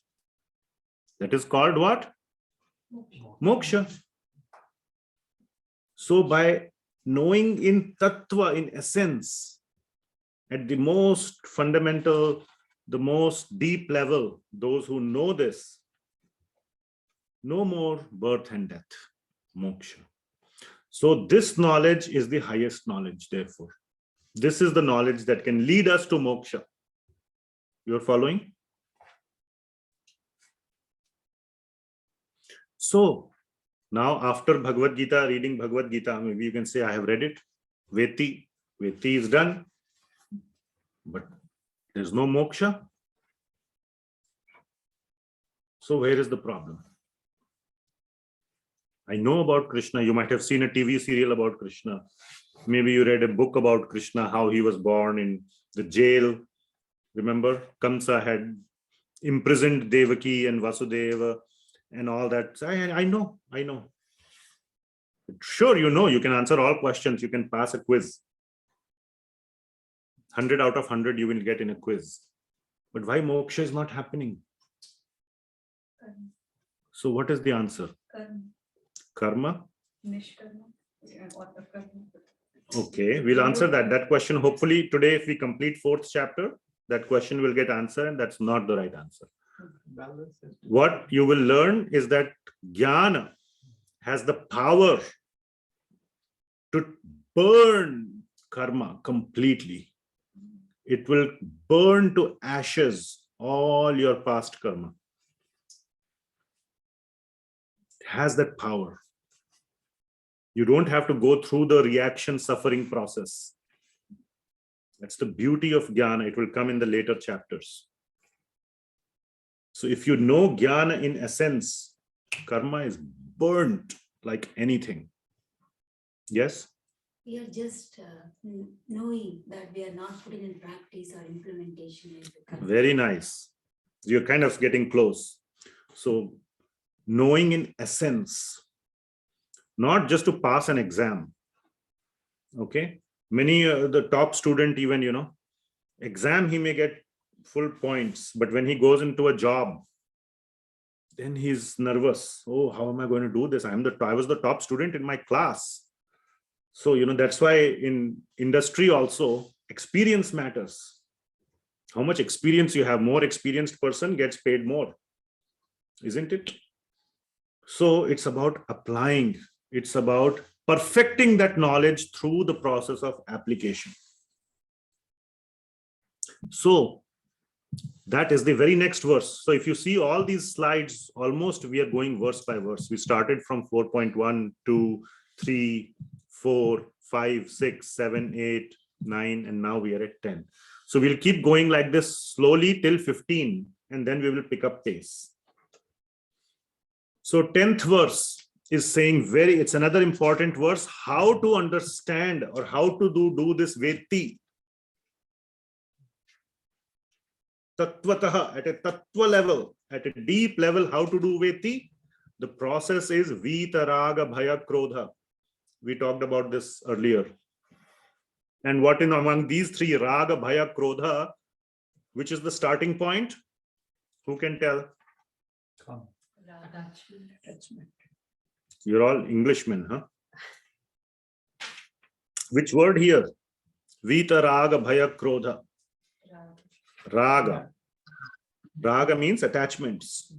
That is called what? Moksha. So by knowing in tattva, in essence, at the most fundamental, the most deep level, those who know this, no more birth and death, moksha. So this knowledge is the highest knowledge, therefore. This is the knowledge that can lead us to moksha. You're following? So now after Bhagavad Gita, reading Bhagavad Gita, maybe you can say, I have read it. Veti is done. But there's no moksha. So where is the problem? I know about Krishna. You might have seen a TV serial about Krishna. Maybe you read a book about Krishna, how he was born in the jail. Remember, Kamsa had imprisoned Devaki and Vasudeva and all that. So I know. Sure, you can answer all questions. You can pass a quiz. 100 out of 100 you will get in a quiz. But why moksha is not happening? So what is the answer? Karma? Okay, we'll answer that question. Hopefully today, if we complete 4th chapter, that question will get answered, and that's not the right answer. What you will learn is that jnana has the power to burn karma completely. It will burn to ashes all your past karma. It has that power. You don't have to go through the reaction suffering process. That's the beauty of jnana. It will come in the later chapters. So if you know jnana in essence, karma is burnt like anything. Yes? We are just knowing that we are not putting in practice or implementation. Very nice. You're kind of getting close. So knowing in essence, not just to pass an exam. Okay. Many, the top student even, exam, he may get full points, but when he goes into a job, then he's nervous. Oh, how am I going to do this? I was the top student in my class. So, that's why in industry also, experience matters. How much experience you have, more experienced person gets paid more, isn't it? So it's about applying. It's about perfecting that knowledge through the process of application. So that is the very next verse. So if you see all these slides, almost we are going verse by verse. We started from 4.1, 2, 3, 4, 5, 6, 7, 8, 9, and now we are at 10. So we'll keep going like this slowly till 15, and then we will pick up pace. So 10th verse is saying it's another important verse, how to understand or how to do this veti. Tattvataha, at a tattva level, at a deep level, how to do veti. The process is vitaraga bhaya krodha. We talked about this earlier. And what in among these three, raga bhaya krodha, which is the starting point? Who can tell? Attachment. You're all Englishmen, huh? Which word here? Vitaraga bhaya krodha. Raga. Raga means attachments.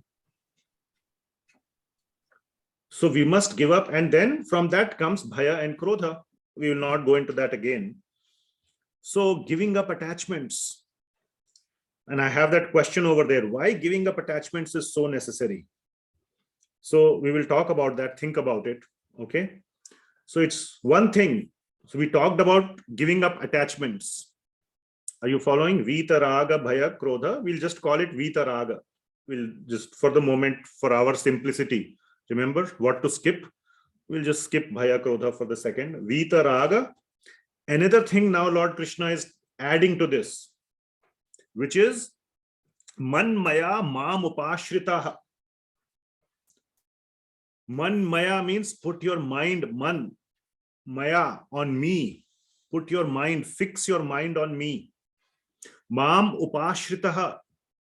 So we must give up, and then from that comes bhaya and krodha. We will not go into that again. So giving up attachments. And I have that question over there. Why giving up attachments is so necessary? So we will talk about that. Think about it. Okay. So it's one thing. So we talked about giving up attachments. Are you following? Vitaraga bhaya krodha. We'll just call it vitaraga. We'll just, for the moment, for our simplicity, remember what to skip. We'll just skip bhaya krodha for the second. Vitaraga. Another thing now Lord Krishna is adding to this, which is man maya mam upashritaha. Man maya means put your mind, man maya, on me. Put your mind, fix your mind on me. Mam upashritaha,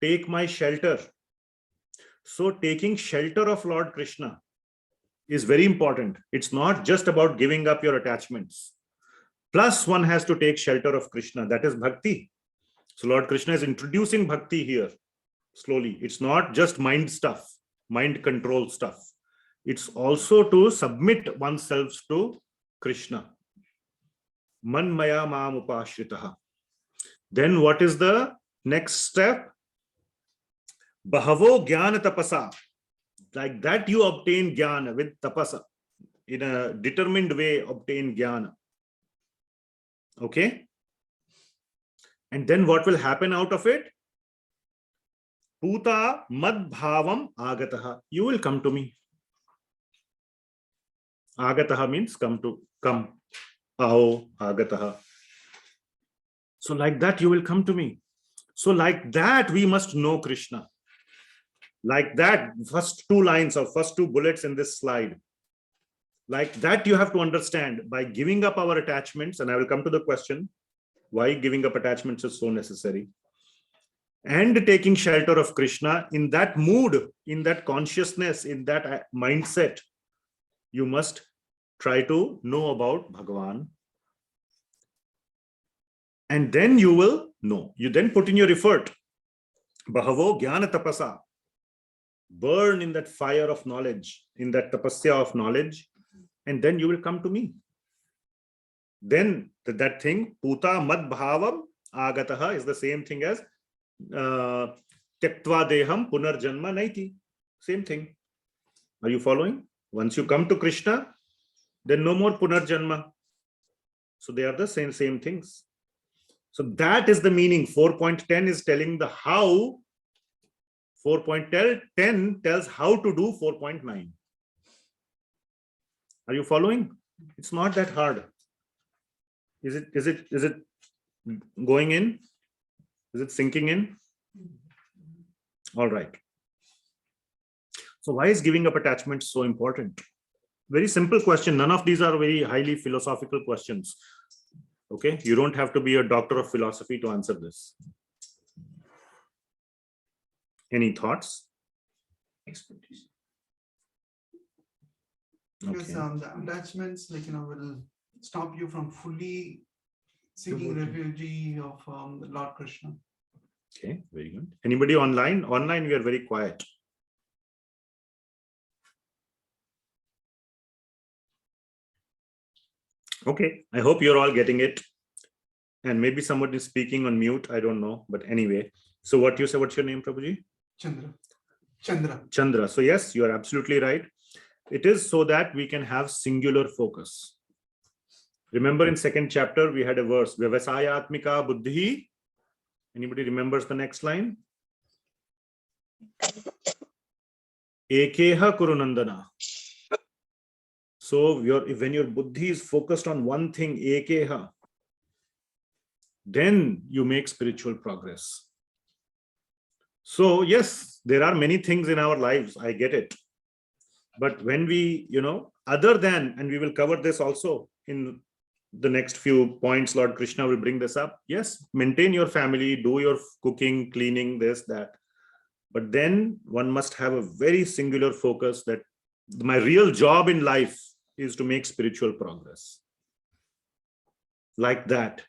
take my shelter. So taking shelter of Lord Krishna is very important. It's not just about giving up your attachments. Plus one has to take shelter of Krishna. That is bhakti. So Lord Krishna is introducing bhakti here slowly. It's not just mind stuff, mind control stuff. It's also to submit oneself to Krishna. Man maya mam upashritaha. Then what is the next step? Bahavo jnana tapasa. Like that you obtain jnana with tapasa. In a determined way, obtain jnana. Okay? And then what will happen out of it? Puta mad bhavam agataha. You will come to me. Agataha means come. Aho agataha. So like that you will come to me. So like that we must know Krishna. Like that, first two lines or first two bullets in this slide. Like that you have to understand by giving up our attachments, and I will come to the question, why giving up attachments is so necessary. And taking shelter of Krishna, in that mood, in that consciousness, in that mindset, you must try to know about Bhagavan. And then you will know. You then put in your effort. Bahavo jnana tapasa. Burn in that fire of knowledge, in that tapasya of knowledge, and then you will come to me. then that thing, puta mad bhavam agataha, is the same thing as tyaktva deham punarjanma naiti. Same thing. Are you following? Once you come to Krishna, then no more punarjanma. So they are the same things. So that is the meaning. 4.10 is telling the how. 4.10 tells how to do 4.9. Are you following? It's not that hard. Is it going in? Is it sinking in? All right. So why is giving up attachment so important? Very simple question. None of these are very highly philosophical questions. Okay, you don't have to be a doctor of philosophy to answer this. Any thoughts? Expectation. Okay. Because the attachments, will stop you from fully seeking refuge of the Lord Krishna. Okay, very good. Anybody online? Online, we are very quiet. Okay, I hope you're all getting it. And maybe somebody is speaking on mute. I don't know. But anyway, so what you say, what's your name, Prabhuji? Chandra. So yes, you are absolutely right. It is so that we can have singular focus. Remember in second chapter, we had a verse, Vyavasayatmika buddhi. Anybody remembers the next line? Ekeha kurunandana. So when your buddhi is focused on one thing, ekeha, then you make spiritual progress. So yes, there are many things in our lives, I get it. But when we, other than, and we will cover this also in the next few points, Lord Krishna will bring this up. Yes, maintain your family, do your cooking, cleaning, this, that. But then one must have a very singular focus that my real job in life is to make spiritual progress. Like that.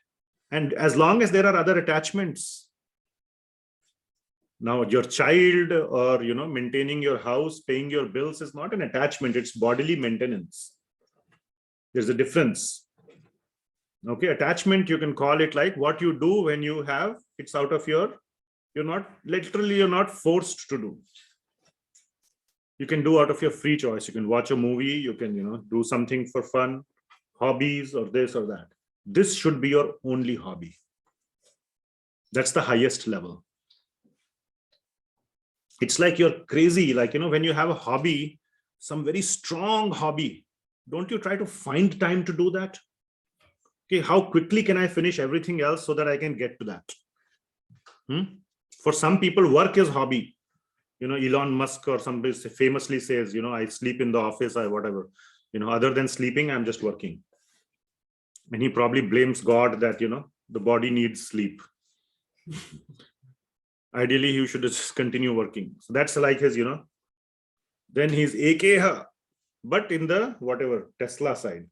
And as long as there are other attachments, now your child or, maintaining your house, paying your bills is not an attachment, it's bodily maintenance. There's a difference. Okay, attachment, you can call it like what you do when you have, it's out of you're not forced to do. You can do out of your free choice. You can watch a movie, you can, do something for fun, hobbies or this or that. This should be your only hobby. That's the highest level. It's like you're crazy, like, when you have a hobby, some very strong hobby, don't you try to find time to do that? Okay, how quickly can I finish everything else so that I can get to that? For some people, work is hobby. Elon Musk or somebody famously says, I sleep in the office or whatever. Other than sleeping, I'm just working. And he probably blames God that, the body needs sleep. Ideally, he should just continue working. So that's like his, then he's Ekeha, but in the whatever, Tesla side.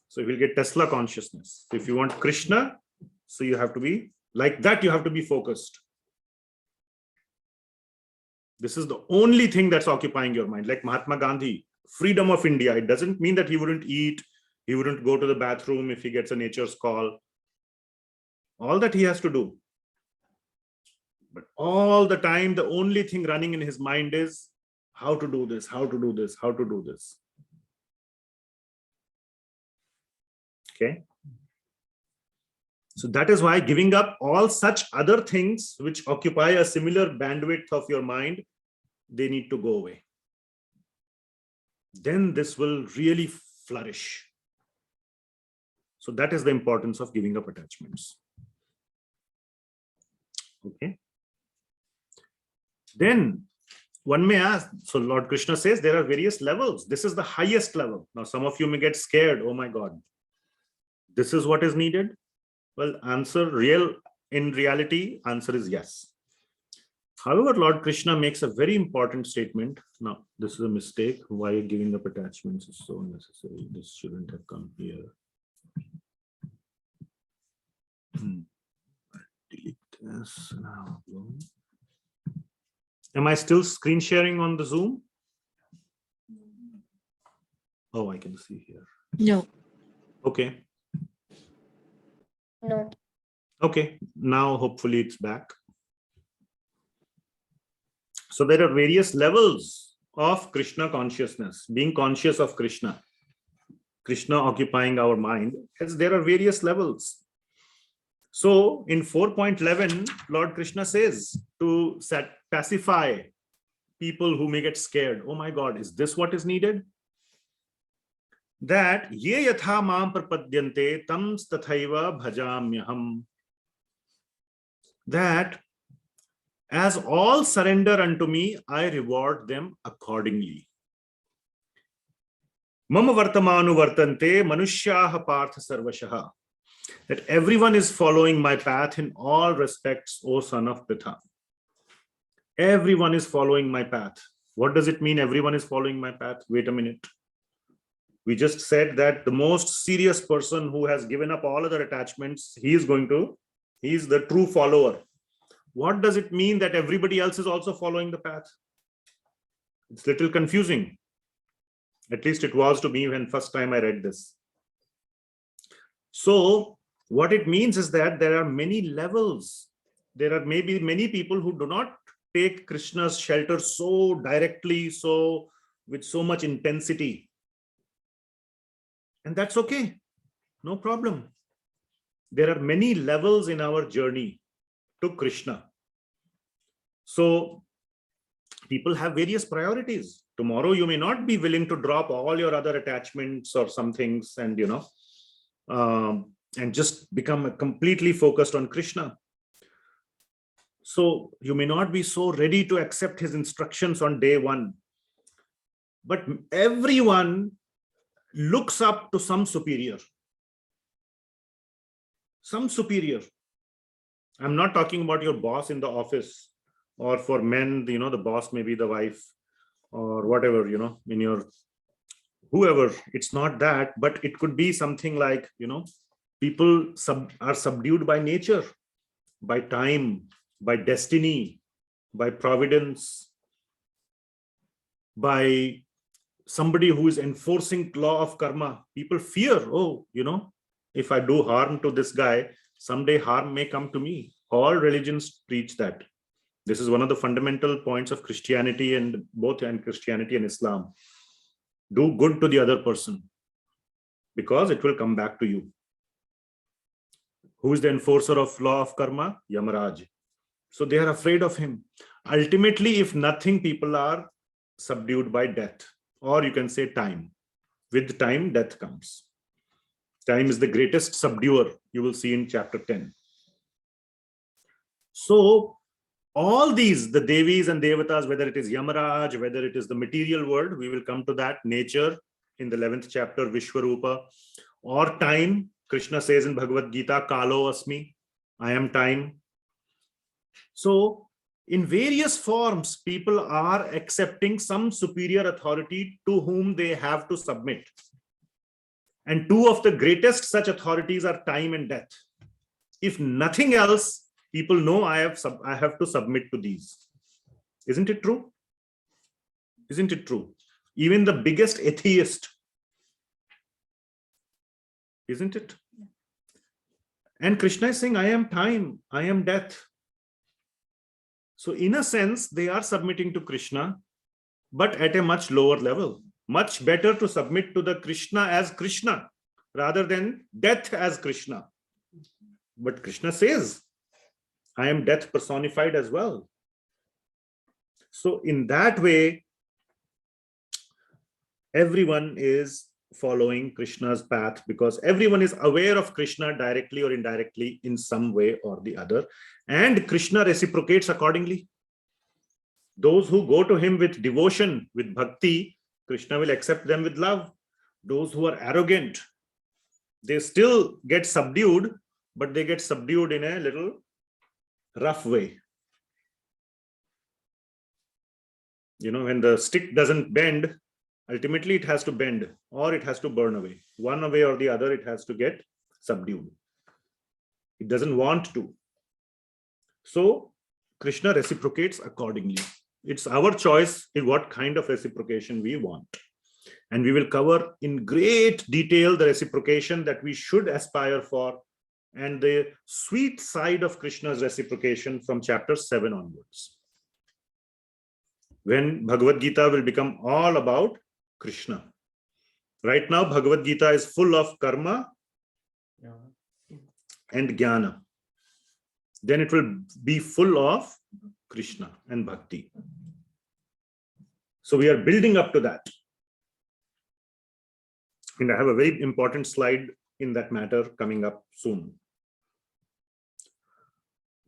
So he'll get Tesla consciousness. So if you want Krishna, so you have to be like that, you have to be focused. This is the only thing that's occupying your mind. Like Mahatma Gandhi, freedom of India. It doesn't mean that he wouldn't eat, he wouldn't go to the bathroom if he gets a nature's call. All that he has to do. But all the time, the only thing running in his mind is how to do this, how to do this, how to do this. Okay. So that is why giving up all such other things which occupy a similar bandwidth of your mind, they need to go away. Then this will really flourish. So that is the importance of giving up attachments. Okay. Then one may ask, so Lord Krishna says there are various levels. This is the highest level. Now some of you may get scared. Oh my God, this is what is needed. Well, in reality, answer is yes. However, Lord Krishna makes a very important statement. Now, this is a mistake. Why giving up attachments is so necessary. This shouldn't have come here. Delete this now. Am I still screen sharing on the Zoom? Oh, I can see here. No. Okay. No. Okay, now hopefully it's back. So there are various levels of Krishna consciousness, being conscious of Krishna. Krishna occupying our mind, as there are various levels. So in 4.11, Lord Krishna says to pacify people who may get scared. Oh my God, is this what is needed? That ye yatha mam prapadyante tam tathaiva bhajamyaham. That as all surrender unto me, I reward them accordingly. Mama vartamanu vartante manushyaha partha sarvashaha. That everyone is following my path in all respects, O son of Pritha. Everyone is following my path. What does it mean, everyone is following my path? Wait a minute. We just said that the most serious person who has given up all other attachments, he is the true follower. What does it mean that everybody else is also following the path? It's a little confusing. At least it was to me when first time I read this. So what it means is that there are many levels. There are maybe many people who do not take Krishna's shelter so directly, so with so much intensity. And that's okay. No problem. There are many levels in our journey to Krishna. So people have various priorities. Tomorrow you may not be willing to drop all your other attachments or some things and, and just become completely focused on Krishna. So you may not be so ready to accept his instructions on day one. But everyone looks up to some superior. Some superior. I'm not talking about your boss in the office, or for men, the boss may be the wife or whatever, in your whoever. It's not that, but it could be something like, people are subdued by nature, by time, by destiny, by providence, by somebody who is enforcing law of karma. People fear, if I do harm to this guy, someday harm may come to me. All religions preach that. This is one of the fundamental points of Christianity, and both in Christianity and Islam. Do good to the other person, because it will come back to you. Who is the enforcer of law of karma? Yamaraj. So they are afraid of him. Ultimately, if nothing, people are subdued by death, or you can say time. With time, death comes. Time is the greatest subduer, you will see in chapter 10. So all these, the Devis and Devatas, whether it is Yamaraj, whether it is the material world, we will come to that, nature in the 11th chapter, Vishvarupa, or time. Krishna says in Bhagavad Gita, Kalo Asmi, I am time. So in various forms, people are accepting some superior authority to whom they have to submit. And two of the greatest such authorities are time and death. If nothing else, people know I have to submit to these. Isn't it true? Isn't it true? Even the biggest atheist. Isn't it? And Krishna is saying, I am time, I am death. So in a sense, they are submitting to Krishna, but at a much lower level. Much better to submit to the Krishna as Krishna rather than death as Krishna. But Krishna says, I am death personified as well. So in that way, everyone is following Krishna's path, because everyone is aware of Krishna directly or indirectly in some way or the other. And Krishna reciprocates accordingly. Those who go to him with devotion, with bhakti, Krishna will accept them with love. Those who are arrogant, they still get subdued, but they get subdued in a little rough way. When the stick doesn't bend, ultimately it has to bend or it has to burn away. One way or the other, it has to get subdued. It doesn't want to. So Krishna reciprocates accordingly. It's our choice in what kind of reciprocation we want. And we will cover in great detail the reciprocation that we should aspire for and the sweet side of Krishna's reciprocation from chapter 7 onwards, when Bhagavad Gita will become all about Krishna. Right now, Bhagavad Gita is full of karma and jnana. Then it will be full of Krishna and bhakti. So we are building up to that. And I have a very important slide in that matter coming up soon.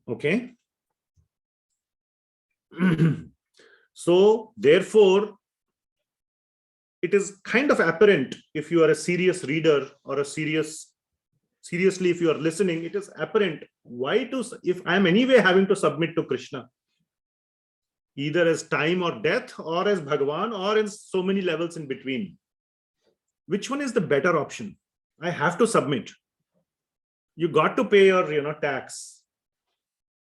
Okay. So therefore, it is kind of apparent if you are a serious reader or a seriously, if you are listening, it is apparent why to, if I am anyway having to submit to Krishna, either as time or death or as Bhagavan or in so many levels in between, which one is the better option? I have to submit. You got to pay your tax.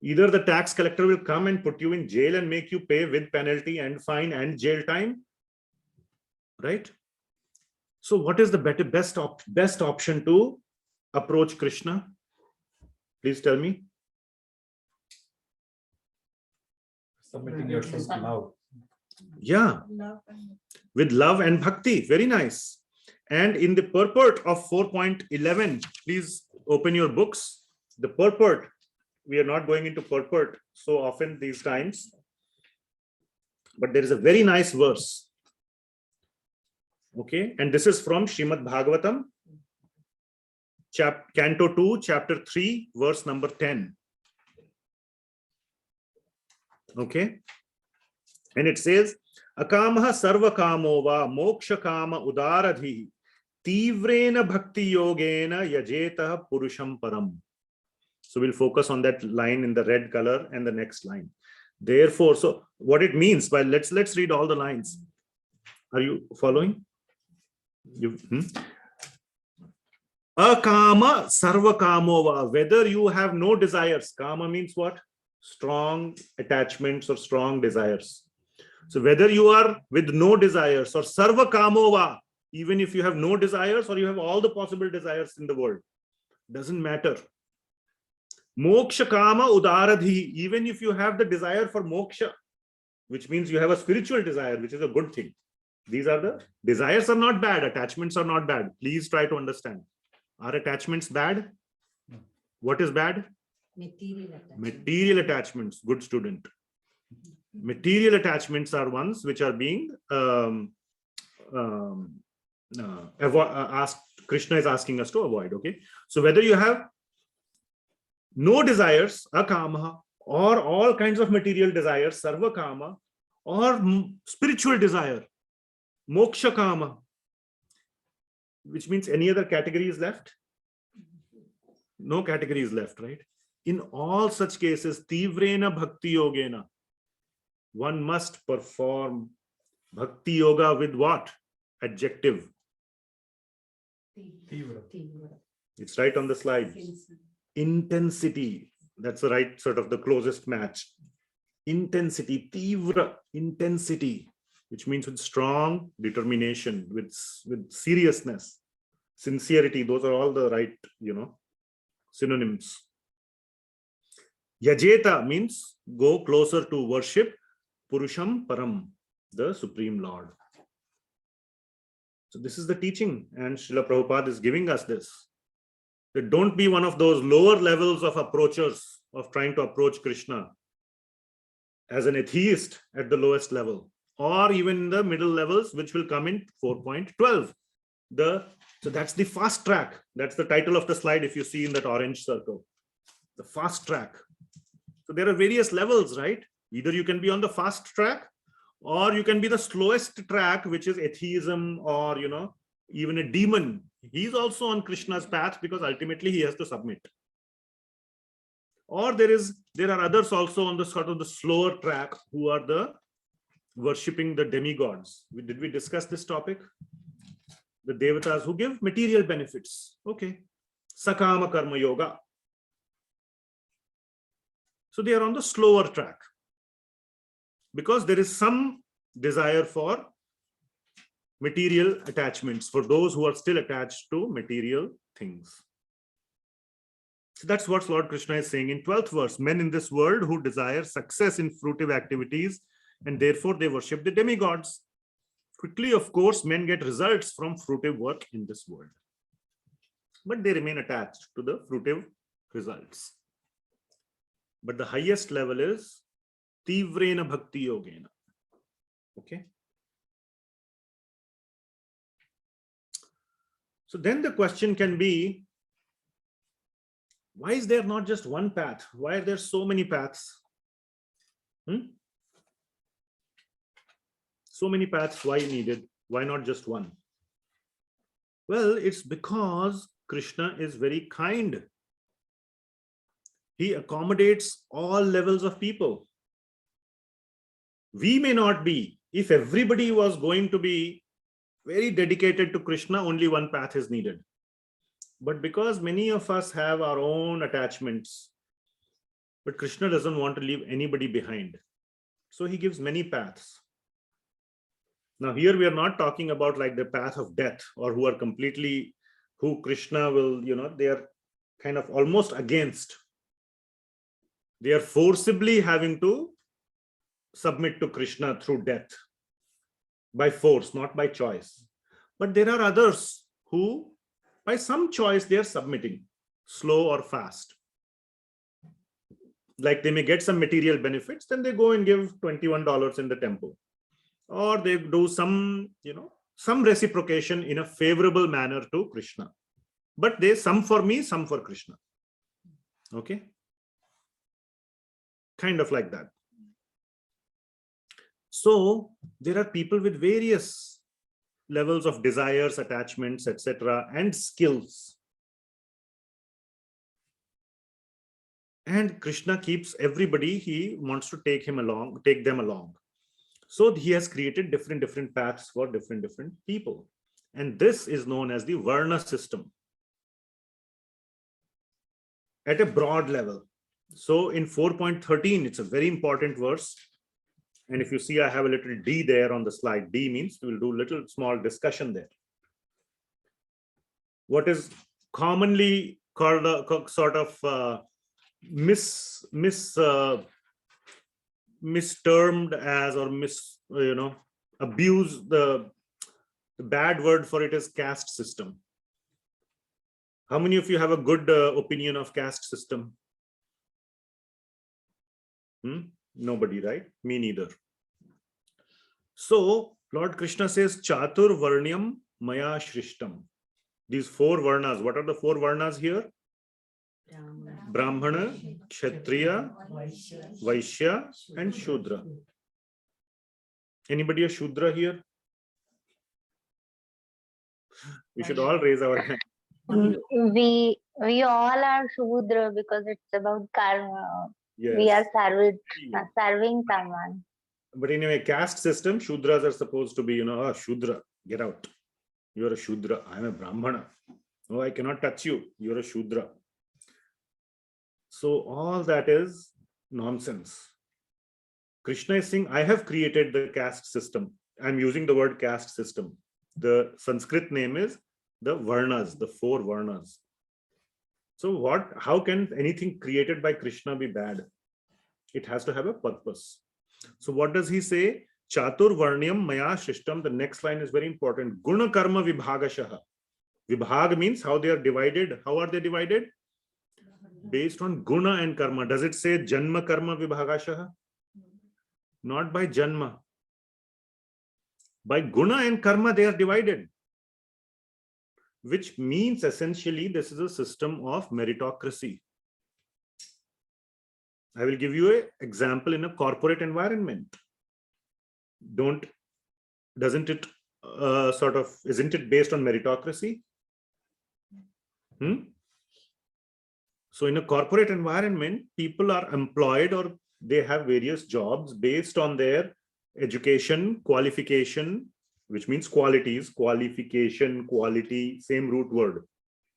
Either the tax collector will come and put you in jail and make you pay with penalty and fine and jail time, right? So what is the best option to approach Krishna? Please tell me. Submitting yourself to love. Yeah, Love and with love and bhakti. Very nice. And in the purport of 4.11, please open your books. The purport, we are not going into purport so often these times, but there is a very nice verse. Okay, and this is from Srimad Bhagavatam, Canto 2, Chapter 3, verse number 10. Okay, and it says, Akamaha sarva kamo va moksha kama udaradhi tivrena bhakti yogena yajeta purusham param. So we'll focus on that line in the red color and the next line. Therefore, so what it means, well, let's read all the lines. Are you following? Akama sarva kamova, whether you have no desires. Kama means what? Strong attachments or strong desires. So whether you are with no desires or sarva kamova, even if you have no desires or you have all the possible desires in the world, doesn't matter. Moksha kama udaradhi, even if you have the desire for moksha, which means you have a spiritual desire, which is a good thing. These are the desires are not bad, attachments are not bad. Please try to understand. Are attachments bad? What is bad? Material attachments. Good student. Material attachments are ones which are being asked. Krishna is asking us to avoid. Okay. So whether you have no desires, akama, or all kinds of material desires, sarva kama, or spiritual desire, moksha kama, which means any other category is left? No category is left, right? In all such cases, tivrena bhakti yogena, one must perform bhakti yoga with what? Adjective. It's right on the slide. Intensity. That's the right sort of the closest match. Intensity, tivra, intensity, which means with strong determination, with seriousness, sincerity. Those are all the right, synonyms. Yajeta means go closer to worship Purusham Param, the Supreme Lord. So this is the teaching, and Srila Prabhupada is giving us this. That don't be one of those lower levels of approachers of trying to approach Krishna as an atheist at the lowest level, or even in the middle levels, which will come in 4.12. So that's the fast track. That's the title of the slide if you see in that orange circle. The fast track. So there are various levels, right? Either you can be on the fast track, or you can be the slowest track, which is atheism, or even a demon. He's also on Krishna's path because ultimately he has to submit. Or there are others also on the sort of the slower track who are the worshipping the demigods. Did we discuss this topic? The devatas who give material benefits. Okay. Sakama karma yoga. So they are on the slower track because there is some desire for material attachments for those who are still attached to material things. So that's what Lord Krishna is saying in 12th verse. Men in this world who desire success in fruitive activities and therefore they worship the demigods. Quickly, of course, men get results from fruitive work in this world, but they remain attached to the fruitive results. But the highest level is Tivrena Bhakti Yogena. Okay. So then the question can be, why is there not just one path? Why are there so many paths? So many paths, why needed? Why not just one? Well, it's because Krishna is very kind. He accommodates all levels of people. We may not be. If everybody was going to be very dedicated to Krishna, only one path is needed. But because many of us have our own attachments, but Krishna doesn't want to leave anybody behind. So he gives many paths. Now here we are not talking about like the path of death, or who are completely, who Krishna will, they are kind of almost against. They are forcibly having to submit to Krishna through death, by force, not by choice. But there are others who, by some choice, they are submitting, slow or fast. Like they may get some material benefits, then they go and give $21 in the temple. Or they do some, some reciprocation in a favorable manner to Krishna. But they, some for me, some for Krishna. Okay? Kind of like that. So there are people with various levels of desires, attachments, etc., and skills. And Krishna keeps everybody, he wants to take them along. So he has created different paths for different people. And this is known as the varna system at a broad level. So in 4.13, it's a very important verse. And if you see, I have a little D there on the slide. D means we will do a little small discussion there. What is commonly called a sort of mistermed as, or abused, the bad word for it is caste system. How many of you have a good opinion of caste system? Nobody, right? Me neither. So Lord Krishna says, Chatur Varnyam Maya Shrishtam. These four varnas, what are the four varnas here? Brahmana, Kshatriya, Vaishya, and Shudra. Anybody a Shudra here? We should all raise our hand. We all are Shudra because it's about karma. Yes. We are serving someone. But in a caste system, Shudras are supposed to be, Shudra, get out. You're a Shudra. I'm a Brahmana. No, I cannot touch you. You're a Shudra. So all that is nonsense. Krishna is saying, I have created the caste system. I'm using the word caste system. The Sanskrit name is the Varnas, the four Varnas. So how can anything created by Krishna be bad? It has to have a purpose. So what does he say? Chatur Varnyam Maya Shrishtam. The next line is very important. Guna karma vibhagashaha. Vibhag means how they are divided. How are they divided? Based on guna and karma. Does it say janma karma vibhagashaha? Not by janma. By guna and karma they are divided. Which means essentially this is a system of meritocracy. I will give you an example in a corporate environment. Isn't it based on meritocracy? So in a corporate environment, people are employed or they have various jobs based on their education, qualification, which means qualities, qualification, quality, same root word.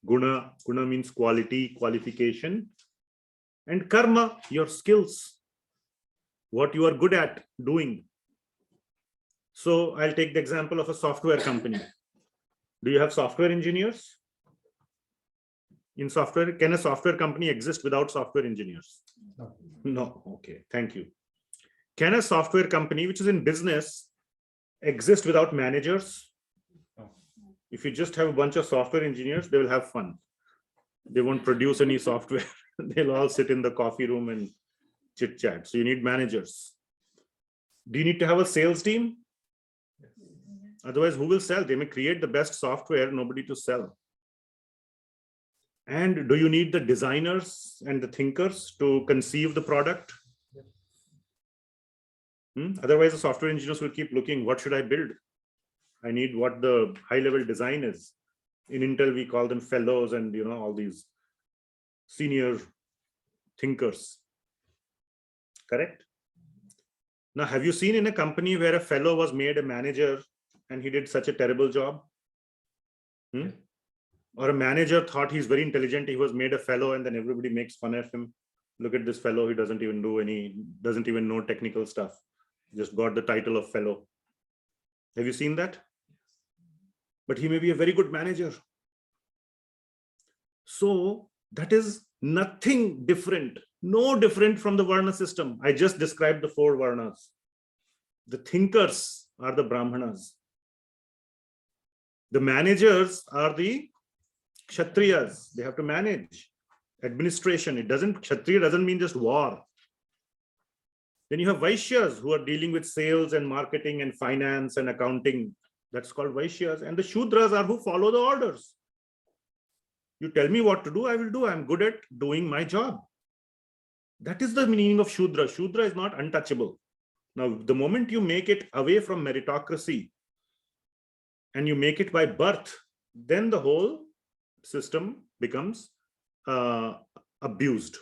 Guna means quality, qualification. And karma, your skills, what you are good at doing. So I'll take the example of a software company. Do you have software engineers? In software, can a software company exist without software engineers? No. No. Okay, thank you. Can a software company which is in business exist without managers? No. If you just have a bunch of software engineers, they will have fun. They won't produce any software. They'll all sit in the coffee room and chit chat. So you need managers. Do you need to have a sales team? Otherwise, who will sell? They may create the best software, nobody to sell. And do you need the designers and the thinkers to conceive the product? Otherwise, the software engineers will keep looking, what should I build? I need what the high-level design is. In Intel, we call them fellows and all these senior thinkers. Correct? Now, have you seen in a company where a fellow was made a manager and he did such a terrible job? Or a manager thought he's very intelligent, he was made a fellow, and then everybody makes fun of him. Look at this fellow, he doesn't even know technical stuff. Just got the title of fellow. Have you seen that? But he may be a very good manager. So that is nothing different, no different from the varna system. I just described the 4 varnas. The thinkers are the brahmanas. The managers are the kshatriyas. They have to manage administration. Kshatriya doesn't mean just war. Then you have vaishyas who are dealing with sales and marketing and finance and accounting. That's called vaishyas. And the shudras are who follow the orders. You tell me what to do, I will do. I'm good at doing my job. That is the meaning of shudra. Shudra is not untouchable. Now, the moment you make it away from meritocracy and you make it by birth, then the whole system becomes abused.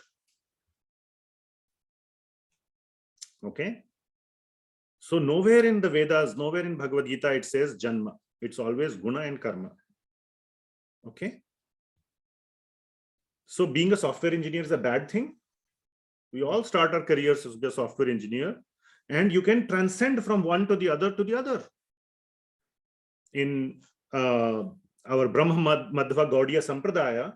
Okay. So nowhere in the Vedas, nowhere in Bhagavad Gita, it says janma. It's always guna and karma. Okay. So being a software engineer is a bad thing. We all start our careers as a software engineer, and you can transcend from one to the other to the other. In our Brahma Madhva Gaudiya Sampradaya,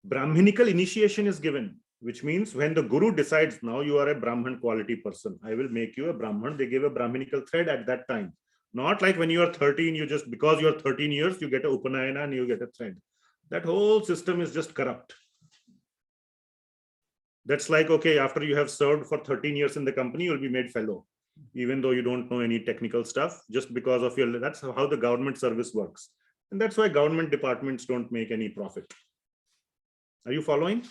Brahminical initiation is given, which means when the Guru decides, now you are a Brahman quality person, I will make you a Brahman, they give a Brahminical thread at that time. Not like when you are 13, you just, because you are 13 years, you get a Upanayana and you get a thread. That whole system is just corrupt. That's like, okay, after you have served for 13 years in the company, you'll be made fellow, even though you don't know any technical stuff, just because of your, that's how the government service works. And that's why government departments don't make any profit. Are you following?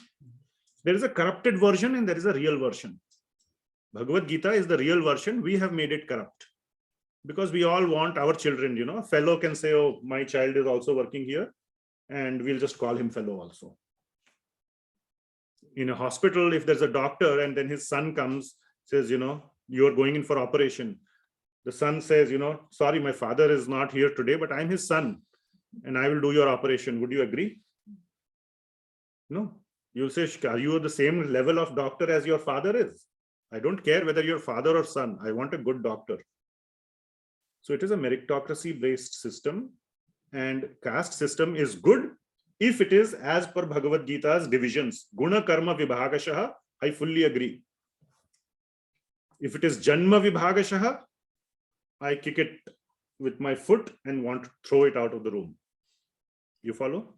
There is a corrupted version and there is a real version. Bhagavad Gita is the real version. We have made it corrupt because we all want our children, a fellow can say, oh, my child is also working here, and we'll just call him fellow also. In a hospital, if there's a doctor and then his son comes, says, you're going in for operation. The son says, sorry, my father is not here today, but I'm his son and I will do your operation. Would you agree? No. You'll say, are you the same level of doctor as your father is? I don't care whether you're father or son. I want a good doctor. So it is a meritocracy-based system, and caste system is good if it is as per Bhagavad Gita's divisions. Guna, karma, vibhagashaha, I fully agree. If it is janma vibhagashaha, I kick it with my foot and want to throw it out of the room. You follow?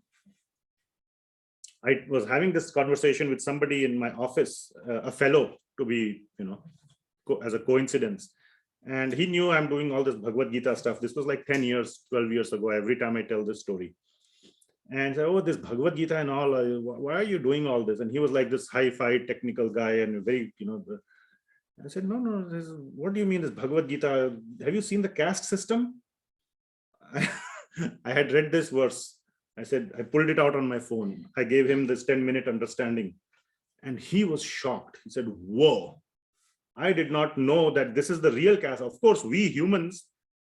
I was having this conversation with somebody in my office, a fellow, to be, as a coincidence. And he knew I'm doing all this Bhagavad Gita stuff. This was like 10 years, 12 years ago, every time I tell this story. And said, oh, this Bhagavad Gita and all, why are you doing all this? And he was like this hi-fi technical guy and very, I said, no, what do you mean this Bhagavad Gita? Have you seen the caste system? I had read this verse. I said, I pulled it out on my phone. I gave him this 10-minute understanding. And he was shocked. He said, whoa, I did not know that this is the real caste. Of course, we humans,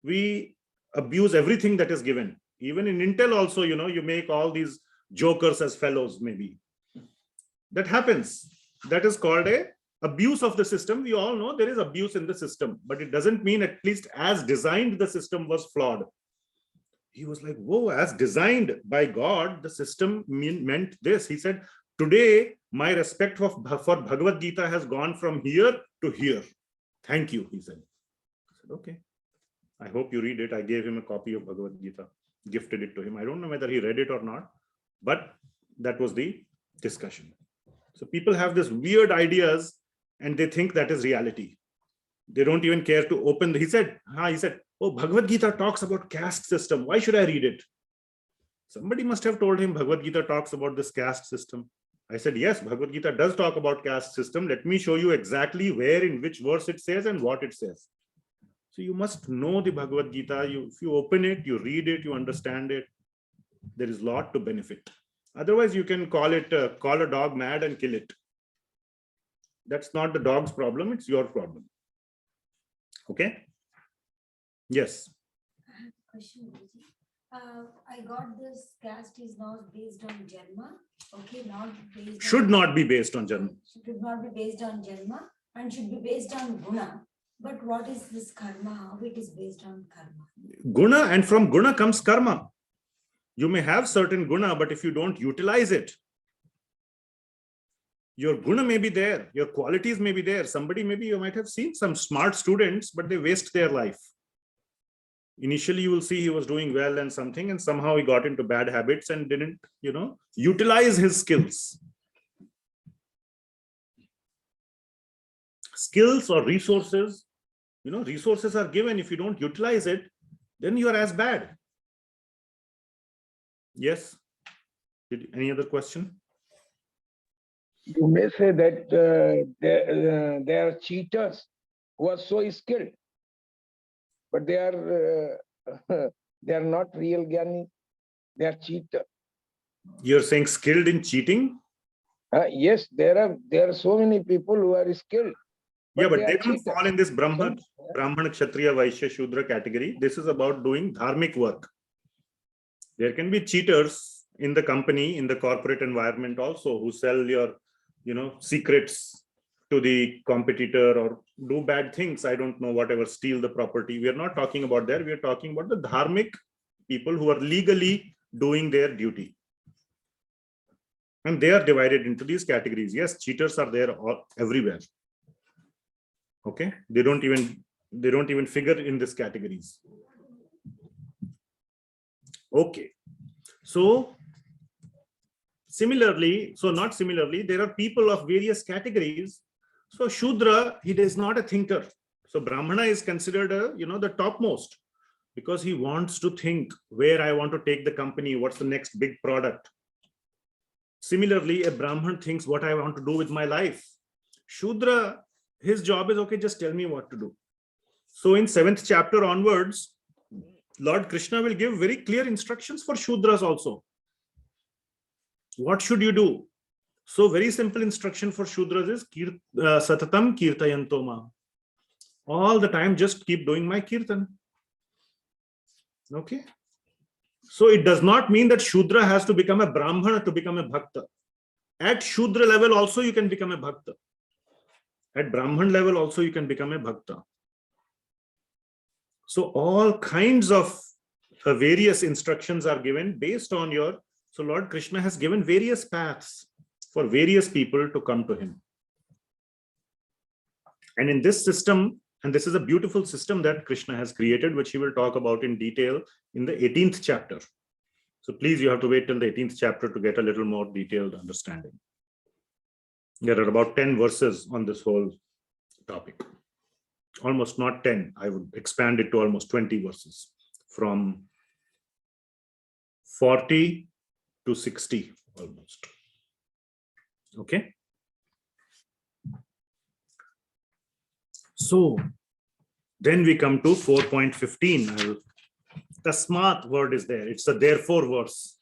we abuse everything that is given. Even in Intel also, you make all these jokers as fellows, maybe. That happens. That is called a abuse of the system. We all know there is abuse in the system, but it doesn't mean at least as designed the system was flawed. He was like, whoa, as designed by God, the system meant this. He said, today, my respect for Bhagavad Gita has gone from here to here. Thank you, he said. I said, okay. I hope you read it. I gave him a copy of Bhagavad Gita, gifted it to him. I don't know whether he read it or not, but that was the discussion. So people have these weird ideas and they think that is reality. They don't even care to open. He said, oh, Bhagavad Gita talks about caste system. Why should I read it? Somebody must have told him Bhagavad Gita talks about this caste system. I said, yes, Bhagavad Gita does talk about caste system. Let me show you exactly where, in which verse it says and what it says. So you must know the Bhagavad Gita. If you open it, you read it, you understand it. There is a lot to benefit. Otherwise, you can call a dog mad and kill it. That's not the dog's problem. It's your problem. Okay. Yes. I have a question, Guruji. I got this caste is not based on janma. Okay, not based. Should not be based on janma. Should not be based on janma and should be based on guna. But what is this karma? How it is based on karma? Guna, and from guna comes karma. You may have certain guna, but if you don't utilize it, your guna may be there, your qualities may be there. Somebody, maybe you might have seen some smart students, but they waste their life. Initially, you will see he was doing well and something, and somehow he got into bad habits and didn't, utilize his skills. Skills or resources, resources are given. If you don't utilize it, then you are as bad. Yes. Any other question? You may say that there are cheaters who are so skilled, but they are not real Gyani. They are cheaters. You're saying skilled in cheating? Yes, there are so many people who are skilled. Yeah, but they don't fall in this Brahmana, Kshatriya, Vaishya, Shudra category. This is about doing dharmic work. There can be cheaters in the company, in the corporate environment also, who sell your, secrets to the competitor or do bad things. I don't know, whatever, steal the property. We are not talking about that. We are talking about the dharmic people who are legally doing their duty. And they are divided into these categories. Yes, cheaters are there everywhere. Okay, they don't even figure in these categories. Okay, so not similarly, there are people of various categories. So Shudra, he is not a thinker. So Brahmana is considered the topmost, because he wants to think where I want to take the company, what's the next big product. Similarly, a Brahman thinks what I want to do with my life. Shudra, his job is, okay, just tell me what to do. So in 7th chapter onwards, Lord Krishna will give very clear instructions for Shudras also. What should you do? So very simple instruction for Shudras is Satatam Kirtayantoma. All the time, just keep doing my Kirtan. Okay. So it does not mean that Shudra has to become a Brahmana to become a Bhakta. At Shudra level also you can become a Bhakta. At Brahman level also you can become a Bhakta. So all kinds of various instructions are given based on so Lord Krishna has given various paths for various people to come to him. And in this system, and this is a beautiful system that Krishna has created, which he will talk about in detail in the 18th chapter. So please, you have to wait till the 18th chapter to get a little more detailed understanding. There are about 10 verses on this whole topic. Almost not 10. I would expand it to almost 20 verses, from 40 to 60 almost. Okay. So then we come to 4.15. Tasmat word is there. It's a therefore verse.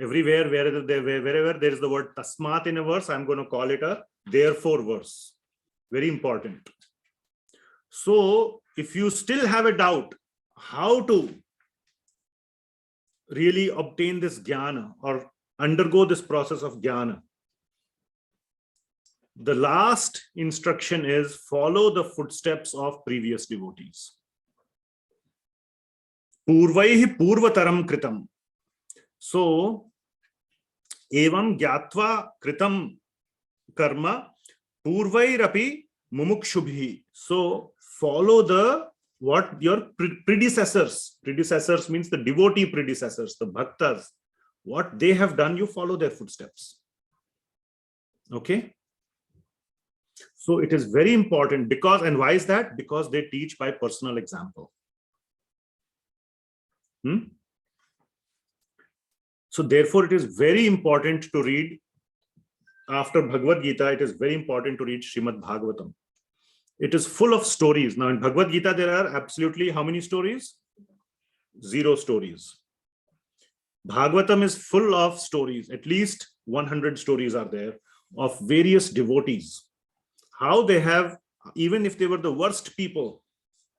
Everywhere, wherever there is the word tasmat in a verse, I'm going to call it a therefore verse. Very important. So if you still have a doubt how to really obtain this jnana or undergo this process of jnana, the last instruction is follow the footsteps of previous devotees. purvaihi purvataram kritam. So, evam gyatva kritam karma purvairapi mumukshubhi. So, follow the what your predecessors means the devotee predecessors, the bhaktas, what they have done, you follow their footsteps. Okay. So it is very important because, and why is that? Because they teach by personal example. So therefore it is very important to read, after Bhagavad Gita, it is very important to read Srimad Bhagavatam. It is full of stories. Now in Bhagavad Gita, there are absolutely how many stories? 0 stories. Bhagavatam is full of stories. At least 100 stories are there of various devotees. How they have, even if they were the worst people,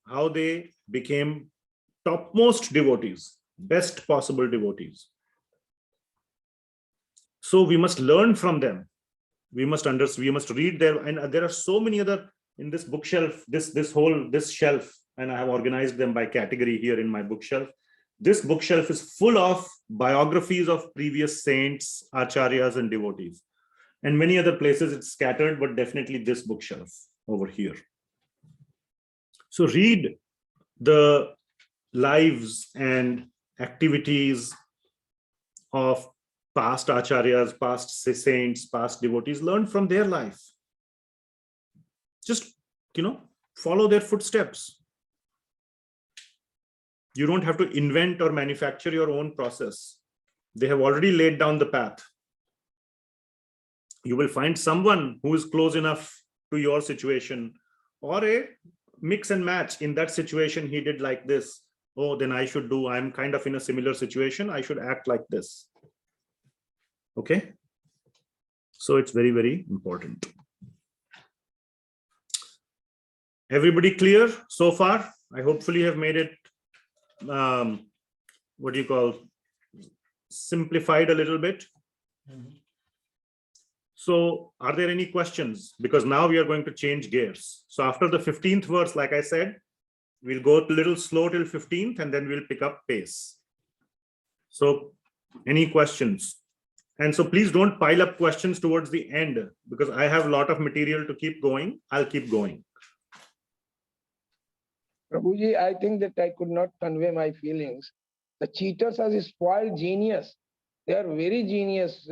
how they became topmost devotees, best possible devotees. So we must learn from them. We must understand, we must read there, and there are so many other in this bookshelf, this shelf, and I have organized them by category here in my bookshelf. This bookshelf is full of biographies of previous saints, acharyas, and devotees. And many other places it's scattered, but definitely this bookshelf over here. So read the lives and activities of past acharyas, past saints, past devotees. Learn from their life. Just, follow their footsteps. You don't have to invent or manufacture your own process. They have already laid down the path. You will find someone who is close enough to your situation, or a mix and match. In that situation, he did like this. Oh, then I should do, I'm kind of in a similar situation, I should act like this. Okay. So it's very, very important. Everybody clear so far? I hopefully have made it, simplified a little bit. So are there any questions? Because now we are going to change gears. So after the 15th verse, like I said, we'll go a little slow till 15th, and then we'll pick up pace. So any questions? And so please don't pile up questions towards the end, because I have a lot of material to keep going. I'll keep going. Prabhuji, I think that I could not convey my feelings. The cheaters are a spoiled genius. They are very genius.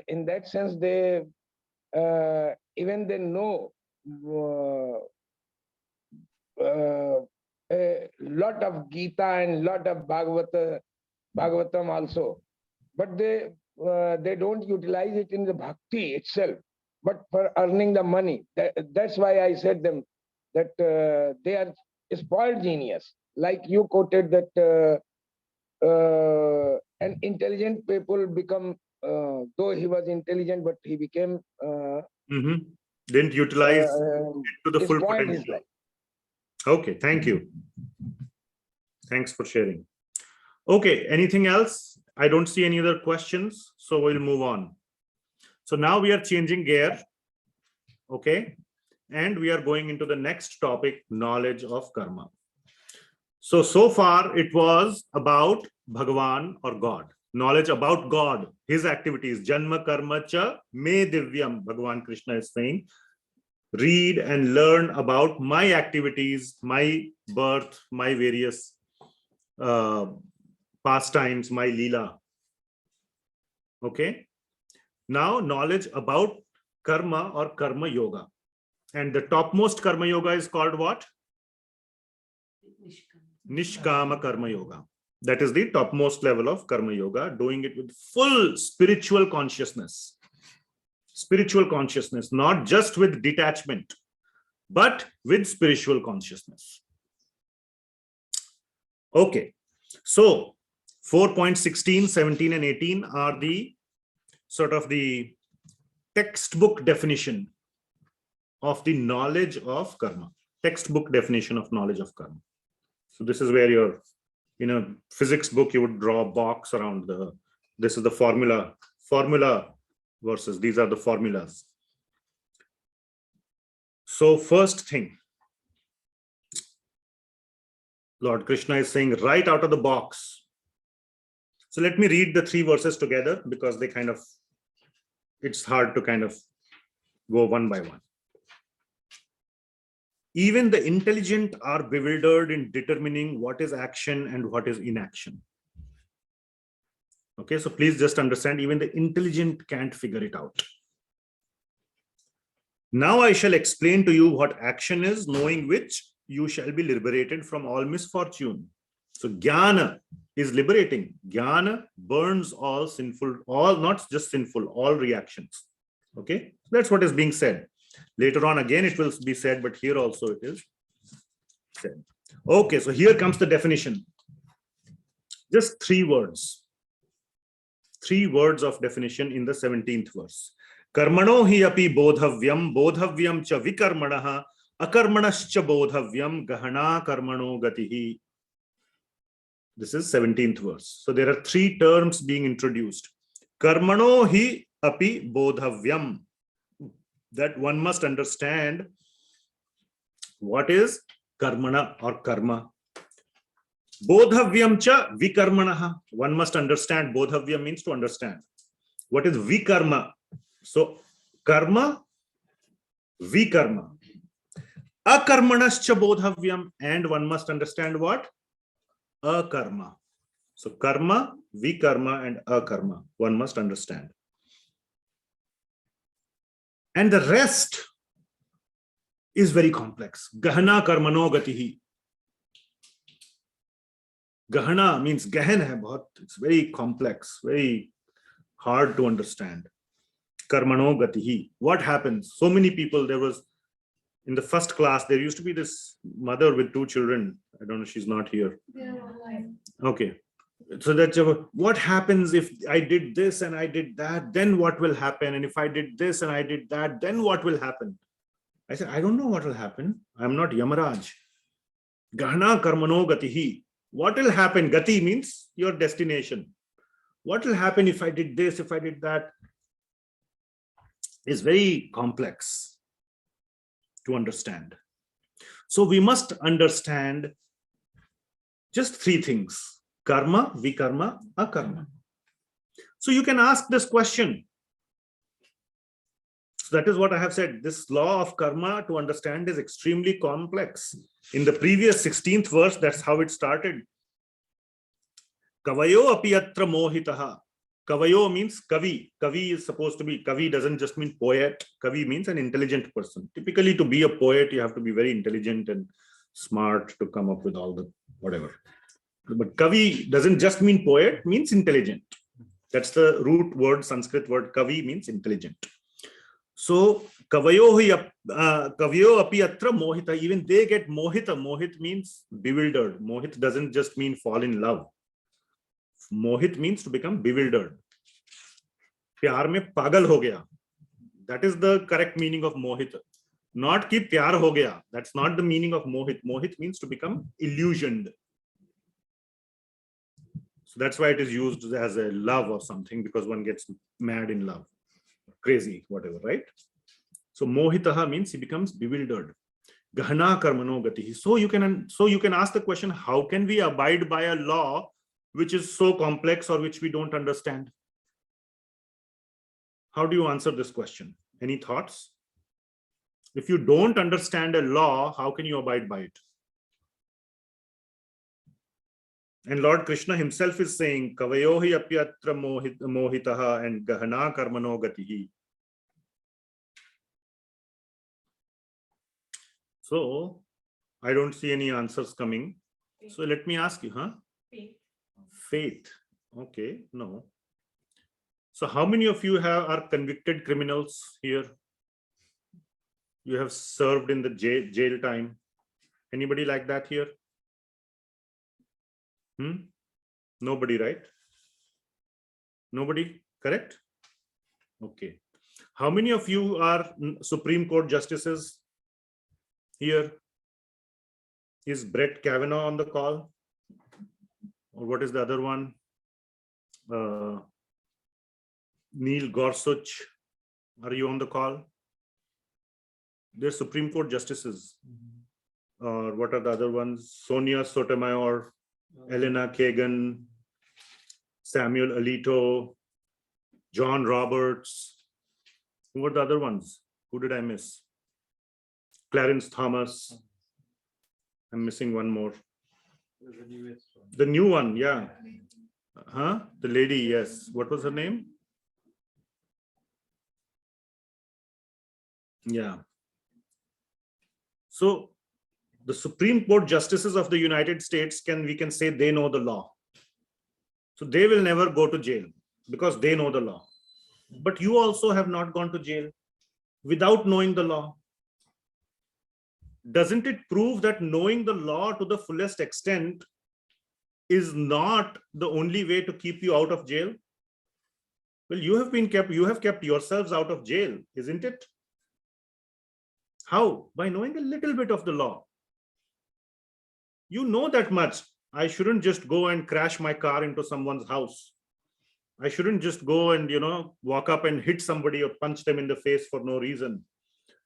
In that sense, they even they know a lot of Gita and lot of Bhagavatam also, but they don't utilize it in the bhakti itself, but for earning the money. That's why I said them that they are a spoiled genius. Like you quoted that an intelligent people become, though he was intelligent, but he became didn't utilize it to the full potential. Okay, thank you. Thanks for sharing. Okay, anything else? I don't see any other questions, so we'll move on. So now we are changing gear. Okay, and we are going into the next topic, knowledge of karma. So far it was about Bhagavan or God, knowledge about God, his activities, janma karma cha me divyam. Bhagavan Krishna is saying, read and learn about my activities, my birth, my various pastimes, my leela. Okay. Now knowledge about karma or karma yoga. And the topmost karma yoga is called what? Nishkama karma yoga. That is the topmost level of karma yoga, doing it with full spiritual consciousness. Spiritual consciousness, not just with detachment, but with spiritual consciousness. Okay. So 4.16, 17, and 18 are the sort of the textbook definition of the knowledge of karma. Textbook definition of knowledge of karma. So this is where your, physics book, you would draw a box around this is the formula versus these are the formulas. So first thing, Lord Krishna is saying right out of the box. So let me read the 3 verses together because they kind of, it's hard to kind of go one by one. Even the intelligent are bewildered in determining what is action and what is inaction. Okay, so please just understand, even the intelligent can't figure it out. Now I shall explain to you what action is, knowing which you shall be liberated from all misfortune. So jnana is liberating. Jnana burns all sinful, all, not just sinful, all reactions. Okay, that's what is being said. Later on again it will be said, but here also it is said. Okay, so here comes the definition. Just 3 words. 3 words of definition in the 17th verse. Karmano hi api bodhavyam cha vikarmanaha akarmanascha bodhavyam gahana karmano gatihi. This is 17th verse. So there are 3 terms being introduced. Karmano hi api bodhavyam. That one must understand what is karmana or karma. Bodhavyam cha vikarmanaha. One must understand. Bodhavyam means to understand. What is vikarma? So karma, vikarma. Akarmanascha bodhavyam. And one must understand what? Akarma. So karma, vikarma and akarma. One must understand. And the rest is very complex. Gahana karmano gatihi. Gahana means gahan hai bahut. It's very complex, very hard to understand. Karmano gatihi. What happens? So many people, there was, in the first class, there used to be this mother with 2 children. I don't know, she's not here. Okay. So that's what happens if I did this and I did that, then what will happen? And if I did this and I did that, then what will happen? I said, I don't know what will happen. I'm not Yamaraj. Gahana karmano gatihi. What will happen? Gati means your destination. What will happen if I did this, if I did that? Is very complex to understand. So we must understand just 3 things. Karma, vikarma, akarma. So you can ask this question. So that is what I have said. This law of karma to understand is extremely complex. In the previous 16th verse, that's how it started. Kavayo api atra mohitaha. Kavayo means kavi. Kavi is supposed to be, kavi doesn't just mean poet. Kavi means an intelligent person. Typically, to be a poet, you have to be very intelligent and smart to come up with all the whatever. But kavi doesn't just mean poet, means intelligent. That's the root word, Sanskrit word. Kavi means intelligent. So kavayo api atra mohita. Even they get mohita. Mohit means bewildered. Mohit doesn't just mean fall in love. Mohit means to become bewildered. Pyar mein pagal ho gaya. That is the correct meaning of mohit. Not ki pyar ho gaya. That's not the meaning of mohit. Mohit means to become illusioned. So that's why it is used as a love or something, because one gets mad in love, crazy, whatever, right? So mohitaha means he becomes bewildered. Gahana karmano gatihi. So you can ask the question, how can we abide by a law which is so complex or which we don't understand? How do you answer this question? Any thoughts? If you don't understand a law, how can you abide by it? And Lord Krishna himself is saying, Kavayohi apyatra mohitaha and gahana karmano gatihi. So I don't see any answers coming. So let me ask you, Faith. Okay, no. So how many of you are convicted criminals here? You have served in the jail time. Anybody like that here? Nobody, right? Nobody, correct? Okay. How many of you are Supreme Court justices here? Is Brett Kavanaugh on the call? Or what is the other one? Neil Gorsuch, are you on the call? They're Supreme Court justices. or what are the other ones? Sonia Sotomayor, Elena Kagan, Samuel Alito, John Roberts. Who were the other ones? Who did I miss? Clarence Thomas. I'm missing one more. The new one, yeah. The lady, yes. What was her name? Yeah. So the Supreme Court justices of the United States we can say they know the law. So they will never go to jail because they know the law. But you also have not gone to jail without knowing the law. Doesn't it prove that knowing the law to the fullest extent is not the only way to keep you out of jail? Well, you have kept yourselves out of jail, isn't it? How? By knowing a little bit of the law. You know that much. I shouldn't just go and crash my car into someone's house. I shouldn't just go and, walk up and hit somebody or punch them in the face for no reason.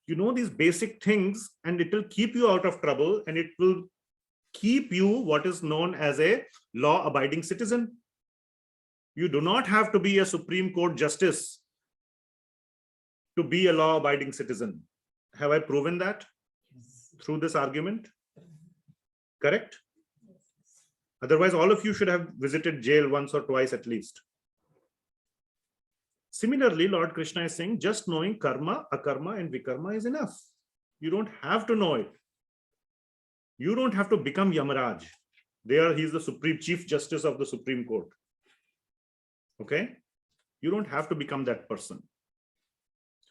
You know these basic things, and it will keep you out of trouble, and it will keep you what is known as a law-abiding citizen. You do not have to be a Supreme Court justice to be a law-abiding citizen. Have I proven that through this argument? Correct? Otherwise, all of you should have visited jail once or twice at least. Similarly, Lord Krishna is saying just knowing karma, akarma, and vikarma is enough. You don't have to know it. You don't have to become Yamaraj. He's the Supreme Chief Justice of the Supreme Court. Okay? You don't have to become that person.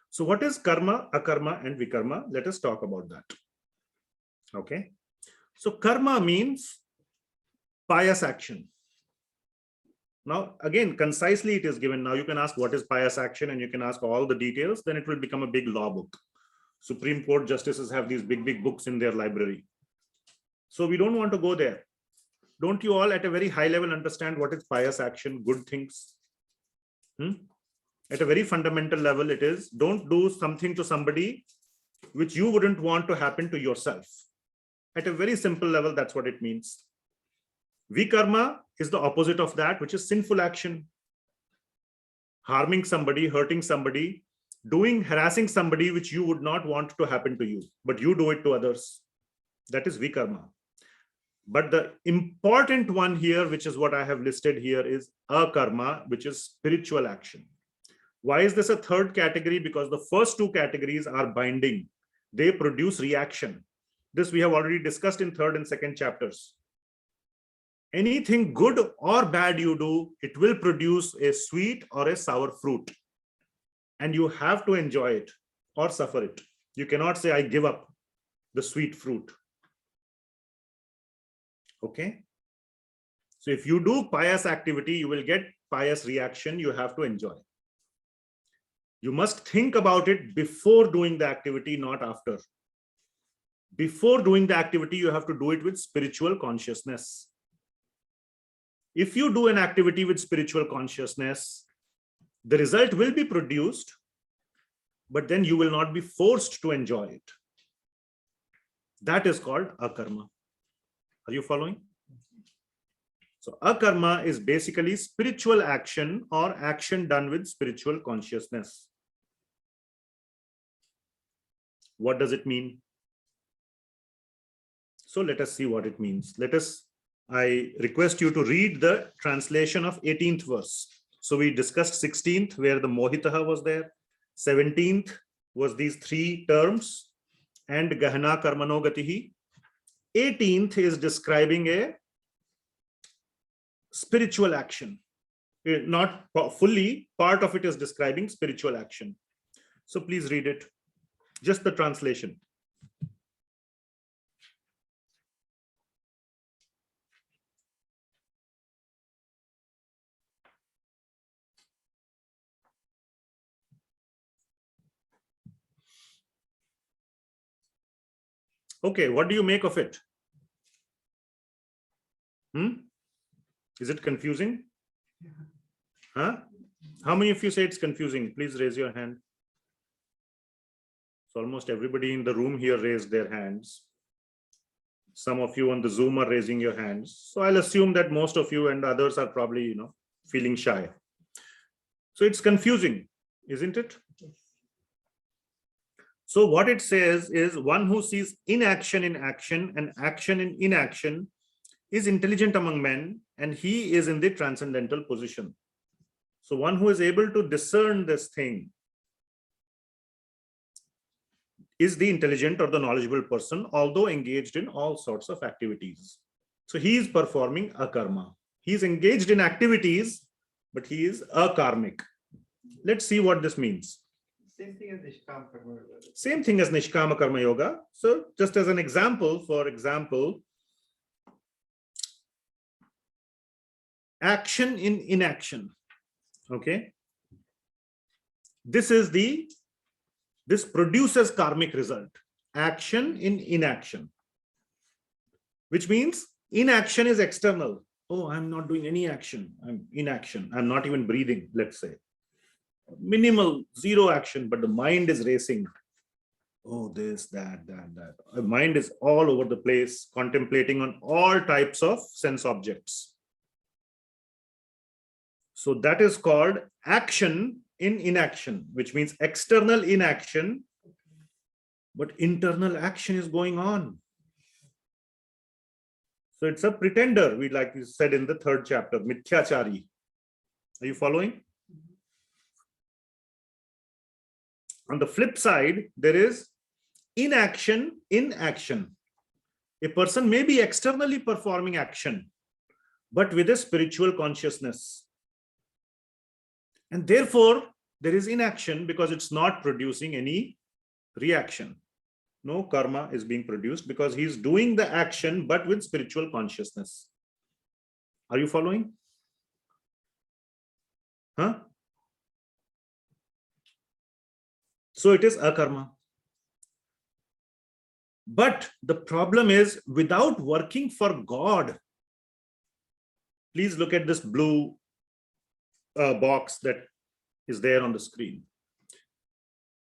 So what is karma, akarma, and vikarma? Let us talk about that. Okay? So karma means pious action. Now, again, concisely it is given. Now you can ask what is pious action, and you can ask all the details. Then it will become a big law book. Supreme Court justices have these big books in their library. So we don't want to go there. Don't you all at a very high level understand what is pious action, good things? At a very fundamental level, it is don't do something to somebody which you wouldn't want to happen to yourself. At a very simple level, that's what it means. Vikarma is the opposite of that, which is sinful action. Harming somebody, hurting somebody, harassing somebody which you would not want to happen to you, but you do it to others. That is vikarma. But the important one here, which is what I have listed here, is akarma, which is spiritual action. Why is this a third category? Because the first two categories are binding. They produce reaction. This we have already discussed in third and second chapters. Anything good or bad you do, it will produce a sweet or a sour fruit. And you have to enjoy it or suffer it. You cannot say, I give up the sweet fruit. Okay? So if you do pious activity, you will get pious reaction. You have to enjoy. You must think about it before doing the activity, not after. Before doing the activity, you have to do it with spiritual consciousness. If you do an activity with spiritual consciousness, the result will be produced, but then you will not be forced to enjoy it. That is called akarma. Are you following? So akarma is basically spiritual action or action done with spiritual consciousness. What does it mean? So let us see what it means. I request you to read the translation of 18th verse. So we discussed 16th, where the mohitaha was there. 17th was these three terms, and gahana karmano gatihi. 18th is describing a spiritual action. Not fully, part of it is describing spiritual action. So please read it. Just the translation. Okay, what do you make of it? Is it confusing? Huh? How many of you say it's confusing? Please raise your hand. So almost everybody in the room here raised their hands. Some of you on the Zoom are raising your hands. So I'll assume that most of you and others are probably, feeling shy. So it's confusing, isn't it? So what it says is one who sees inaction in action and action in inaction is intelligent among men, and he is in the transcendental position. So one who is able to discern this thing is the intelligent or the knowledgeable person, although engaged in all sorts of activities. So he is performing akarma. He is engaged in activities, but he is akarmic. Let's see what this means. Same thing as Nishkama Karma Yoga. Same thing as Nishkama Karma Yoga. So just as an example, for example, action in inaction. Okay. This produces karmic result. Action in inaction. Which means inaction is external. Oh, I'm not doing any action. I'm inaction. I'm not even breathing, let's say. Minimal, zero action, but the mind is racing. Oh, this, that. The mind is all over the place, contemplating on all types of sense objects. So that is called action in inaction, which means external inaction, but internal action is going on. So it's a pretender, like we said in the 3rd chapter, mithyachari. Are you following? On the flip side, there is inaction in action. A person may be externally performing action, but with a spiritual consciousness. And therefore, there is inaction because it's not producing any reaction. No karma is being produced because he's doing the action, but with spiritual consciousness. Are you following? Huh? So it is akarma. But the problem is, without working for God, please look at this blue box that is there on the screen.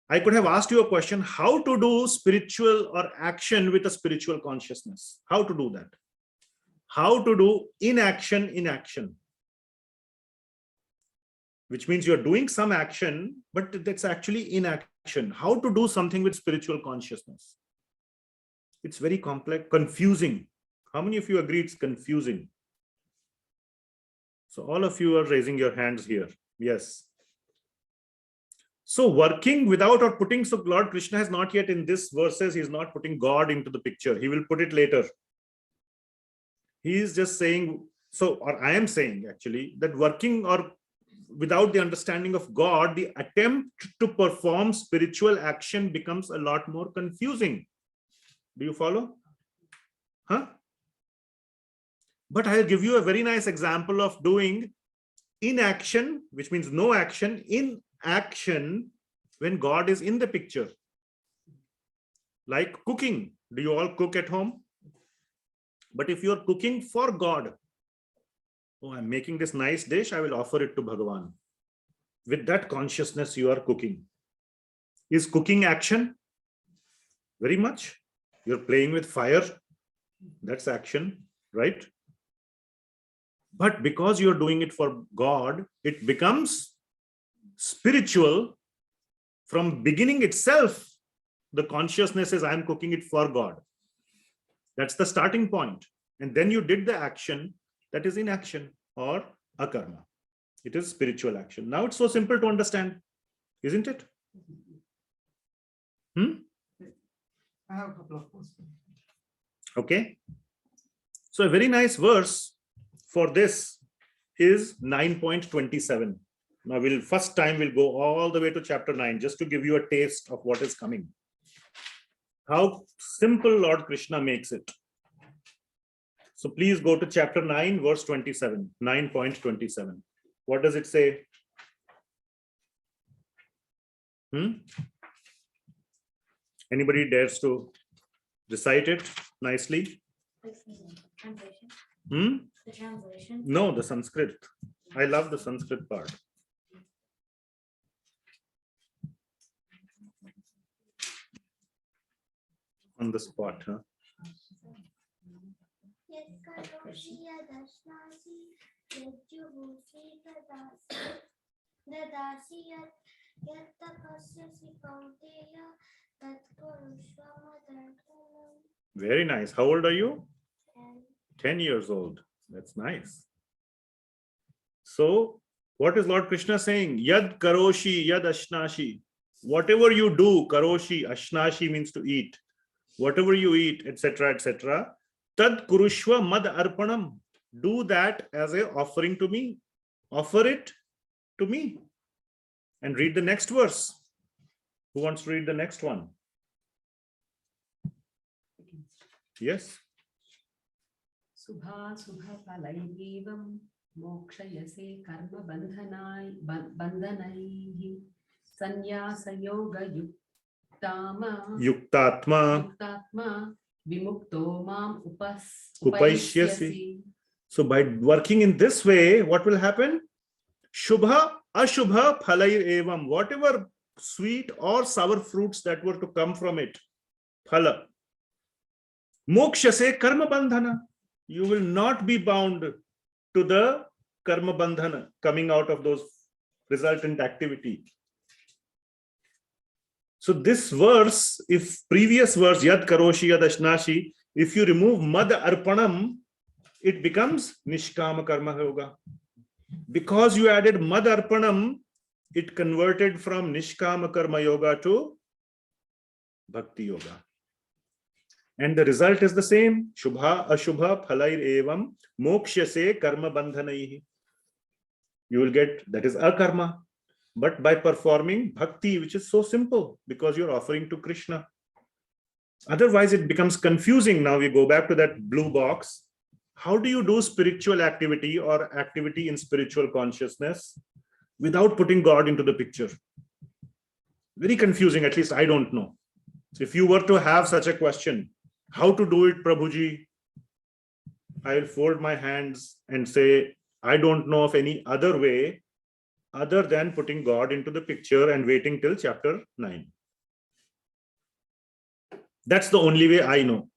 I could have asked you a question, how to do spiritual or action with a spiritual consciousness? How to do that? How to do inaction in action? Which means you're doing some action, but that's actually inaction. How to do something with spiritual consciousness? It's very complex, confusing. How many of you agree it's confusing? So all of you are raising your hands here. Yes. So working without or putting, so Lord Krishna has not yet in this verses, he's not putting God into the picture. He will put it later. He is just saying, or I am saying actually, that working or without the understanding of God, the attempt to perform spiritual action becomes a lot more confusing. Do you follow? Huh? But I'll give you a very nice example of doing inaction, which means no action, in action when God is in the picture. Like cooking. Do you all cook at home? But if you're cooking for God, oh, I'm making this nice dish, I will offer it to Bhagavan. With that consciousness, you are cooking. Is cooking action? Very much. You're playing with fire. That's action, right? But because you're doing it for God, it becomes spiritual. From beginning itself, the consciousness is, I'm cooking it for God. That's the starting point. And then you did the action that is in action or akarma. It is spiritual action. Now it's so simple to understand, isn't it? I have a couple of questions. Okay. So a very nice verse for this is 9.27. Now first time we'll go all the way to chapter 9 just to give you a taste of what is coming. How simple Lord Krishna makes it. So please go to chapter 9, verse 27, 9.27. What does it say? Anybody dares to recite it nicely? Translation. The translation? No, the Sanskrit. I love the Sanskrit part. On the spot, huh? karoshi yadashnasi yajjuhusi dadasi yattakasyasi kaunteya tatkarushva madantanam. Very nice. How old are you? And 10 years old. That's nice. So, what is Lord Krishna saying? Yad karoshi, yad ashnashi. Whatever you do, karoshi, ashnashi means to eat. Whatever you eat, etc., etc. Tad kurushva mad arpanam. Do that as a offering to me. Offer it to me. And read the next verse. Who wants to read the next one? Yes. Subha palayvam mokshayase karma bandhanaihi sanyasa yoga yuktatma vimukto mam upaishyasi. So by working in this way, what will happen? Shubha, ashubha, phalai evam. Whatever sweet or sour fruits that were to come from it, phala. Moksha se karma bandhana. You will not be bound to the karma bandhana coming out of those resultant activity. So this verse, if previous verse, yad karoshi yad ashnashi, if you remove mad arpanam, it becomes nishkama karma yoga. Because you added mad arpanam, it converted from nishkama karma yoga to bhakti yoga. And the result is the same. Shubha, ashubha, phalair evam, moksha se karma bandhanaihi. You will get, that is akarma. But by performing bhakti, which is so simple, because you're offering to Krishna. Otherwise, it becomes confusing. Now we go back to that blue box. How do you do spiritual activity or activity in spiritual consciousness without putting God into the picture? Very confusing, at least I don't know. So if you were to have such a question, how to do it, Prabhuji? I'll fold my hands and say, I don't know of any other way other than putting God into the picture and waiting till chapter 9. That's the only way I know.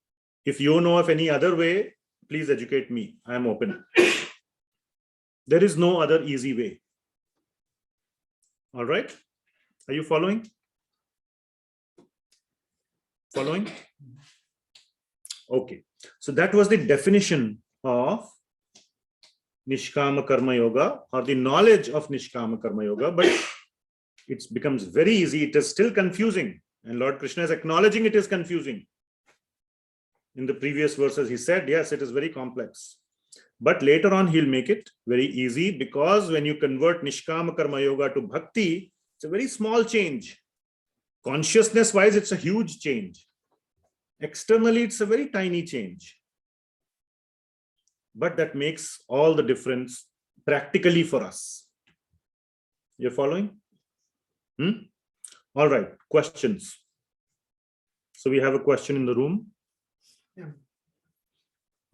If you know of any other way, please educate me. I am open. There is no other easy way. All right? Are you following? Following? Okay. So that was the definition of Nishkama Karma Yoga, or the knowledge of Nishkama Karma Yoga, but it becomes very easy. It is still confusing. And Lord Krishna is acknowledging it is confusing. In the previous verses, he said, yes, it is very complex. But later on, he'll make it very easy, because when you convert Nishkama Karma Yoga to Bhakti, it's a very small change. Consciousness-wise, it's a huge change. Externally, it's a very tiny change. But that makes all the difference practically for us. You're following? All right, questions. So we have a question in the room. Yeah.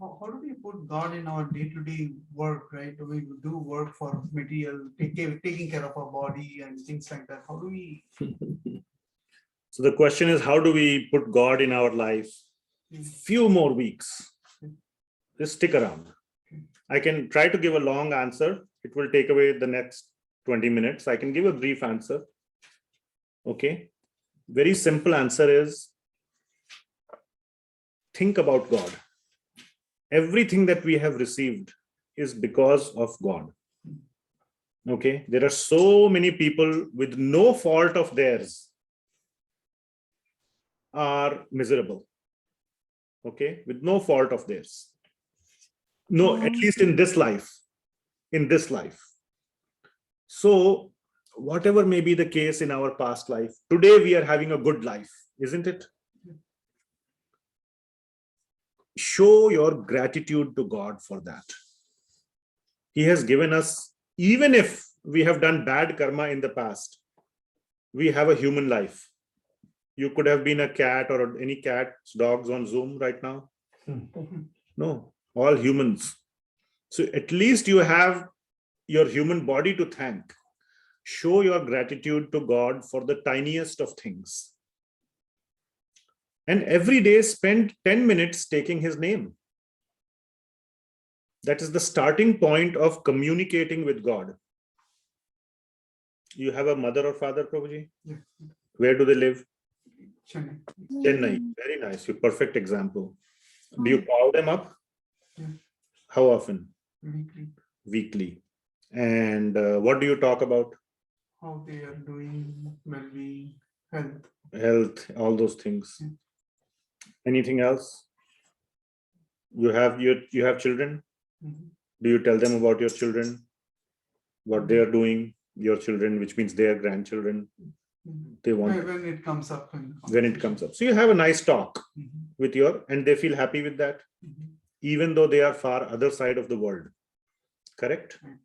How do we put God in our day-to-day work, right? We do work for material, taking care of our body and things like that. How do we? So the question is, how do we put God in our life? Few more weeks. Just stick around. I can try to give a long answer. It will take away the next 20 minutes. I can give a brief answer. Okay. Very simple answer is, think about God. Everything that we have received is because of God. Okay. There are so many people with no fault of theirs are miserable. Okay. With no fault of theirs. No, at least in this life. In this life. So, whatever may be the case in our past life, today we are having a good life, isn't it? Show your gratitude to God for that. He has given us, even if we have done bad karma in the past, we have a human life. You could have been a cat, or any cats, dogs on Zoom right now. No, all humans. So at least you have your human body to thank. Show your gratitude to God for the tiniest of things. And every day spend 10 minutes taking his name. That is the starting point of communicating with God. You have a mother or father, Prabhuji? Yeah. Where do they live? Chennai. Chennai. Very nice. You perfect example. Do you call them up? Yeah. How often? Weekly. Weekly. And what do you talk about? How they are doing, well-being, health. Health, all those things. Yeah. Anything else? You have children? Mhm. Do you tell them about your children? What they are doing? Your children, which means their grandchildren. Mhm. They want When it comes up. when it comes up. So you have a nice talk Mhm. with and they feel happy with that, Mhm. even though they are far other side of the world. Correct? Right.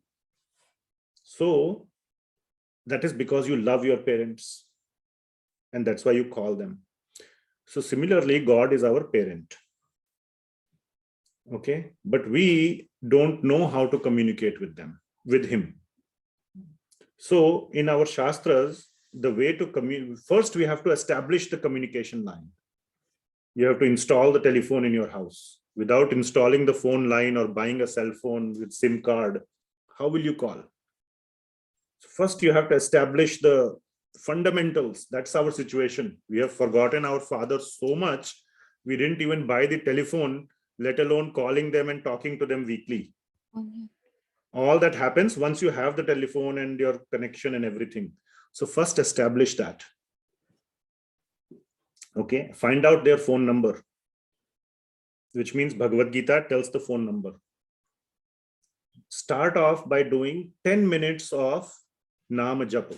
So that is because you love your parents, and that's why you call them. So similarly, God is our parent. Okay, but we don't know how to communicate with him. So in our Shastras, the way to communicate, first we have to establish the communication line. You have to install the telephone in your house. Without installing the phone line or buying a cell phone with SIM card, how will you call? So first you have to establish the fundamentals. That's our situation. We have forgotten our father so much, we didn't even buy the telephone, let alone calling them and talking to them weekly. All that happens once you have the telephone and your connection and everything. So first establish that. Okay, find out their phone number, which means Bhagavad Gita tells the phone number. Start off by doing 10 minutes of Nama Japa.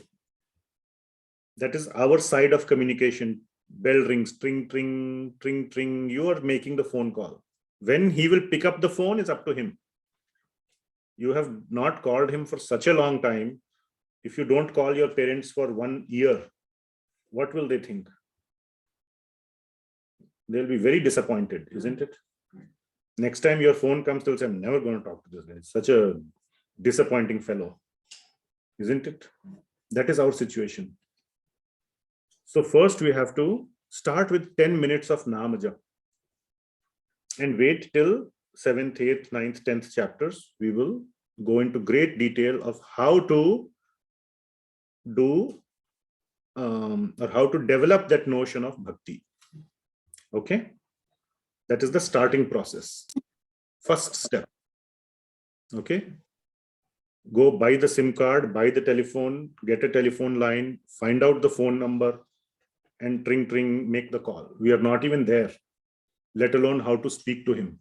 That is our side of communication. Bell rings, tring, tring, tring, tring. You are making the phone call. When he will pick up the phone is up to him. You have not called him for such a long time. If you don't call your parents for 1 year, what will they think? They'll be very disappointed, isn't it? Next time your phone comes, they'll say, I'm never going to talk to this guy. Such a disappointing fellow, isn't it? That is our situation. So first we have to start with 10 minutes of Nama Japa and wait till 7th, 8th, 9th, 10th chapters. We will go into great detail of how to do or how to develop that notion of bhakti. Okay, that is the starting process. First step. Okay, go buy the SIM card, buy the telephone, get a telephone line, find out the phone number, and tring, tring, make the call. We are not even there, let alone how to speak to him.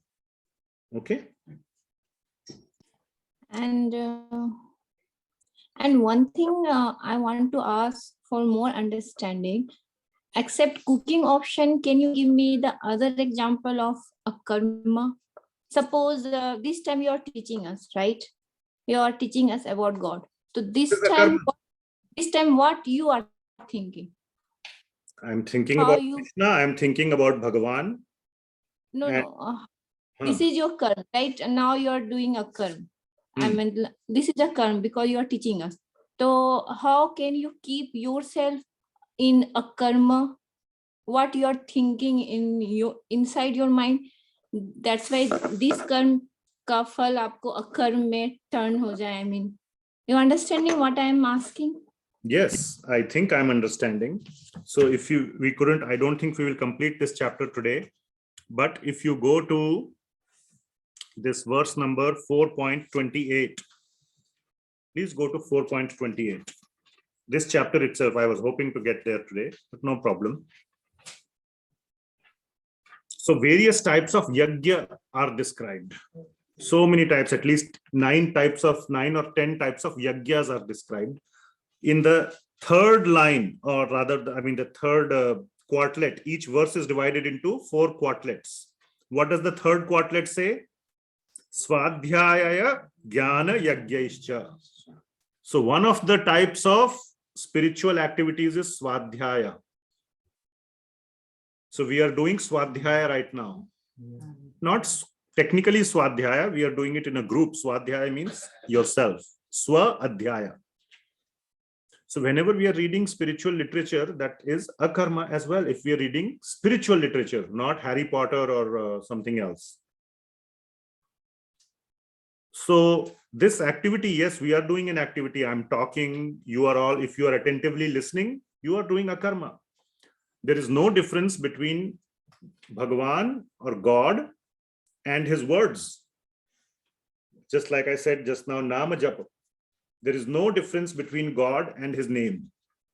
Okay. And one thing I want to ask for more understanding, except cooking option, can you give me the other example of akarma? Suppose this time you are teaching us, right? You are teaching us about God. So this time what you are thinking? I'm thinking How about you? Krishna. I'm thinking about Bhagavan. No. This is your karma, right? And now you are doing a karma. I mean, this is a karma because you are teaching us. So how can you keep yourself in a karma? What you are thinking in your inside your mind? That's why this karma का फल आपको अकर्म में turn हो जाए. I mean, you understanding what I am asking? Yes, I think I'm understanding. So if I don't think we will complete this chapter today, but if you go to this verse number 4.28, please go to 4.28. This chapter itself, I was hoping to get there today, but no problem. So various types of yajna are described. So many types, at least 9 or 10 types of yajnas are described. In the third line, or rather, the third quartlet, each verse is divided into 4 quartlets. What does the third quartlet say? Swadhyaya Jnana Yajnaischa. So one of the types of spiritual activities is Swadhyaya. So we are doing Swadhyaya right now. Not technically Swadhyaya, we are doing it in a group. Swadhyaya means yourself. Swa Adhyaya. So whenever we are reading spiritual literature, that is akarma as well. If we are reading spiritual literature, not Harry Potter or something else. So this activity, yes, we are doing an activity. I'm talking, you are all, if you are attentively listening, you are doing akarma. There is no difference between Bhagavan or God and his words. Just like I said just now, nama japa. There is no difference between God and his name.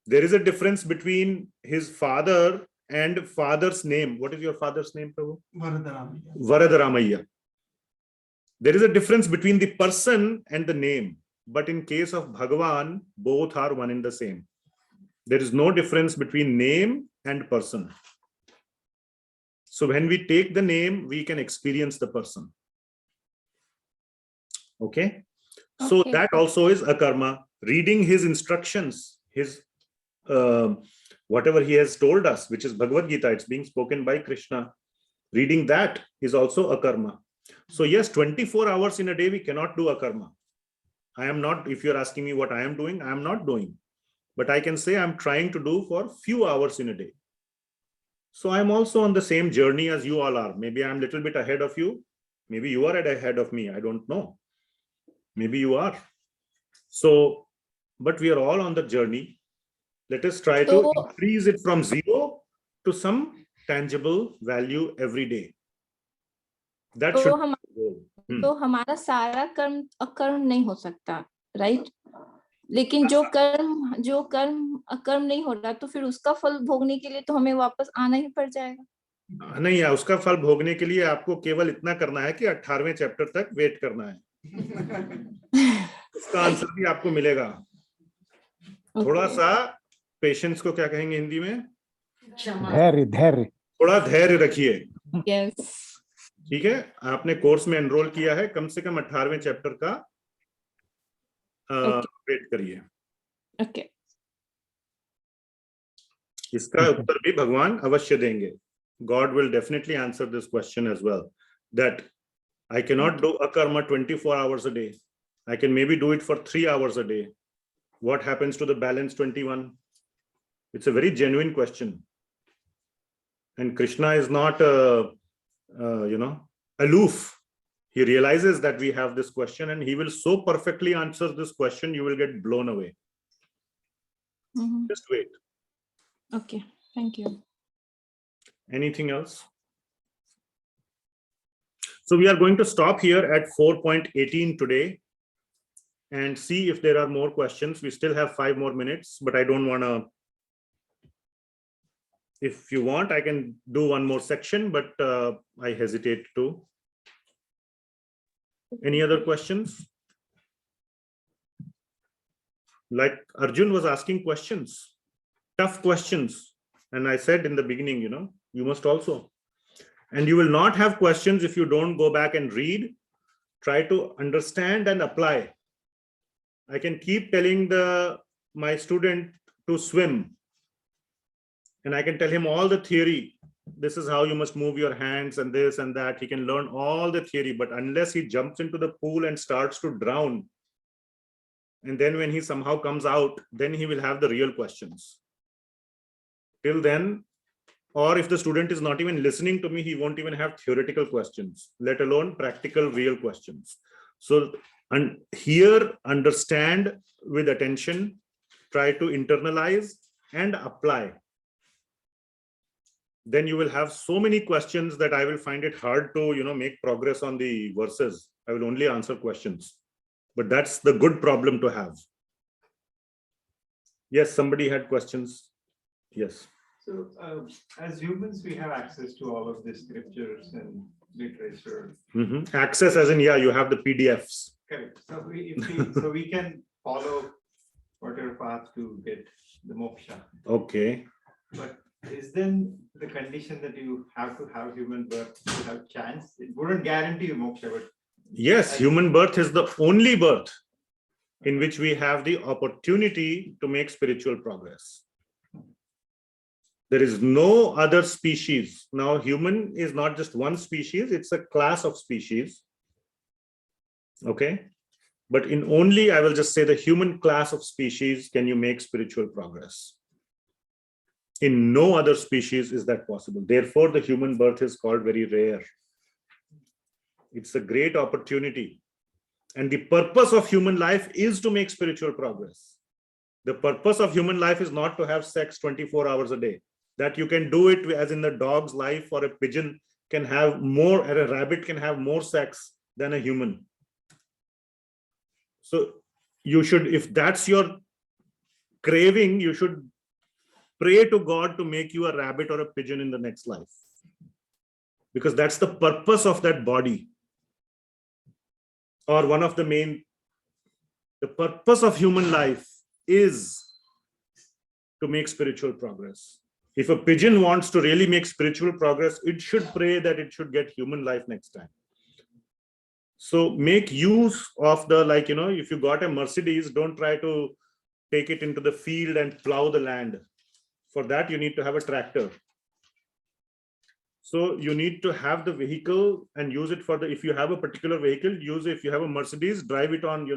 There is a difference between his father and father's name. What is your father's name, Prabhu? Varadaramaya. There is a difference between the person and the name. But in case of Bhagavan, both are one and the same. There is no difference between name and person. So when we take the name, we can experience the person. Okay? So Okay. that also is akarma. Reading his instructions, his whatever he has told us, which is Bhagavad Gita, it's being spoken by Krishna. Reading that is also akarma. So yes, 24 hours in a day, we cannot do akarma. I am not, if you're asking me what I am doing, I am not doing. But I can say I'm trying to do for few hours in a day. So I'm also on the same journey as you all are. Maybe I'm a little bit ahead of you. Maybe you are ahead of me. I don't know. Maybe you are. So, but we are all on the journey. Let us try to increase it from 0 to some tangible value every day. That should be the goal. तो हमारा सारा कर्म अकर्म नहीं हो सकता, right? लेकिन जो कर्म अकर्म नहीं हो रहा, तो फिर उसका फल भोगने के लिए तो हमें वापस आना ही पड़ जाएगा। नहीं है, उसका फल भोगने के लिए आपको केवल इतना करना है कि 18वें चैप्टर तक वेट करना है। उसका आंसर भी आपको मिलेगा। थोड़ा सा पेशेंस को क्या कहेंगे हिंदी में? धैर्य। थोड़ा धैर्य रखिए। यस, ठीक है, आपने कोर्स में एनरोल किया है, कम से कम 18वें चैप्टर का वेट करिए। ओके, इसका उत्तर भी भगवान अवश्य देंगे। God will definitely answer this question as well, that I cannot do akarma 24 hours a day. I can maybe do it for 3 hours a day. What happens to the balance 21? It's a very genuine question. And Krishna is not, aloof. He realizes that we have this question and he will so perfectly answer this question, you will get blown away. Just wait. Okay, thank you. Anything else? So we are going to stop here at 4.18 today and see if there are more questions. We still have 5 more minutes, but I don't want to. If you want, I can do one more section, but I hesitate to. Any other questions? Like Arjun was asking questions, tough questions. And I said in the beginning, you must also. And you will not have questions if you don't go back and read, try to understand and apply. I can keep telling my student to swim. And I can tell him all the theory. This is how you must move your hands and this and that. He can learn all the theory, but unless he jumps into the pool and starts to drown, and then when he somehow comes out, then he will have the real questions. Till then, or if the student is not even listening to me, he won't even have theoretical questions, let alone practical real questions. So here, understand with attention, try to internalize and apply. Then you will have so many questions that I will find it hard to, make progress on the verses. I will only answer questions. But that's the good problem to have. Yes, somebody had questions. Yes. So as humans, we have access to all of these scriptures and literature. Access as in, yeah, you have the PDFs. Correct. So we can follow whatever path to get the moksha. Okay. But is then the condition that you have to have human birth to have chance? It wouldn't guarantee you moksha, but yes, human birth is the only birth in which we have the opportunity to make spiritual progress. There is no other species. Now, human is not just one species, it's a class of species. Okay. But in only, I will just say, the human class of species can you make spiritual progress. In no other species is that possible. Therefore, the human birth is called very rare. It's a great opportunity. And the purpose of human life is to make spiritual progress. The purpose of human life is not to have sex 24 hours a day. That you can do it as in the dog's life, or a pigeon can have more, or a rabbit can have more sex than a human. So you should, if that's your craving, you should pray to God to make you a rabbit or a pigeon in the next life. Because that's the purpose of that body. Or one of the main, the purpose of human life is to make spiritual progress. If a pigeon wants to really make spiritual progress, it should pray that it should get human life next time. So make use of the, like, if you got a Mercedes, don't try to take it into the field and plow the land. For that, you need to have a tractor. So you need to have the vehicle and use it for the, if you have a particular vehicle, use it. If you have a Mercedes, drive it on,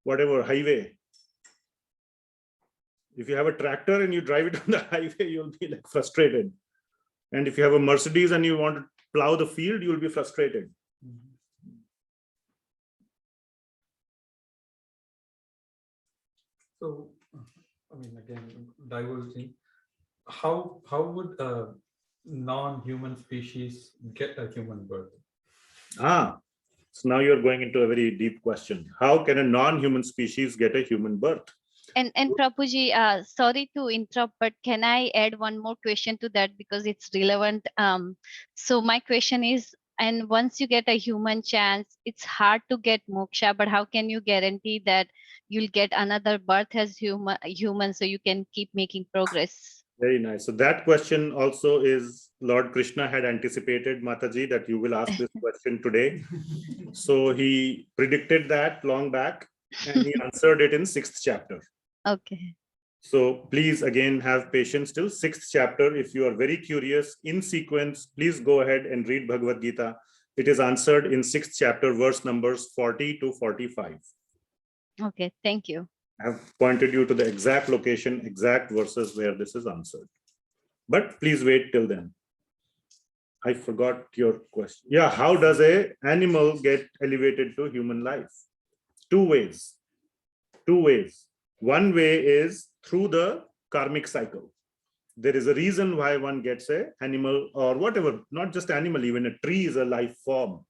whatever highway. If you have a tractor and you drive it on the highway, you'll be like frustrated. And if you have a Mercedes and you want to plow the field, you'll be frustrated. So, I mean, again, diverging, how would a non-human species get a human birth? So now you're going into a very deep question. How can a non-human species get a human birth? And Prabhuji, sorry to interrupt, but can I add one more question to that because it's relevant? So my question is, and once you get a human chance, it's hard to get moksha, but how can you guarantee that you'll get another birth as human so you can keep making progress? Very nice. So that question also is Lord Krishna had anticipated, Mataji, that you will ask this question today. So he predicted that long back and he answered it in 6th chapter. Okay. So please again have patience till 6th chapter. If you are very curious in sequence, please go ahead and read Bhagavad Gita. It is answered in 6th chapter, verse numbers 40 to 45. Okay, thank you. I have pointed you to the exact location, exact verses where this is answered. But please wait till then. I forgot your question. Yeah, how does an animal get elevated to human life? Two ways. One way is through the karmic cycle. There is a reason why one gets an animal or whatever, not just animal, even a tree is a life form.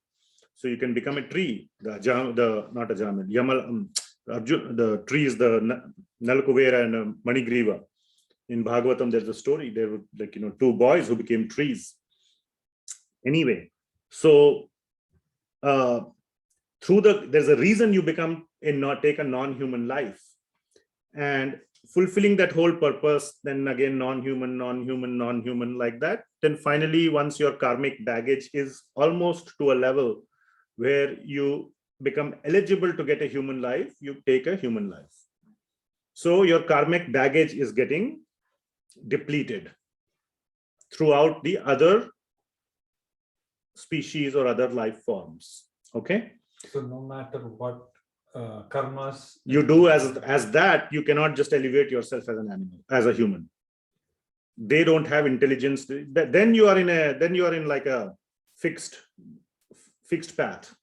So you can become a tree. Arjuna, the tree is the Nalakuvera and Manigriva. In Bhagavatam, there's a story. There were two boys who became trees. Anyway, so there's a reason you take a non-human life, and fulfilling that whole purpose, then again non-human like that. Then finally, once your karmic baggage is almost to a level where you become eligible to get a human life, you take a human life. So your karmic baggage is getting depleted throughout the other species or other life forms. Okay. So no matter what karmas you do as that, you cannot just elevate yourself as an animal, as a human. They don't have intelligence. Then you are in like a fixed path.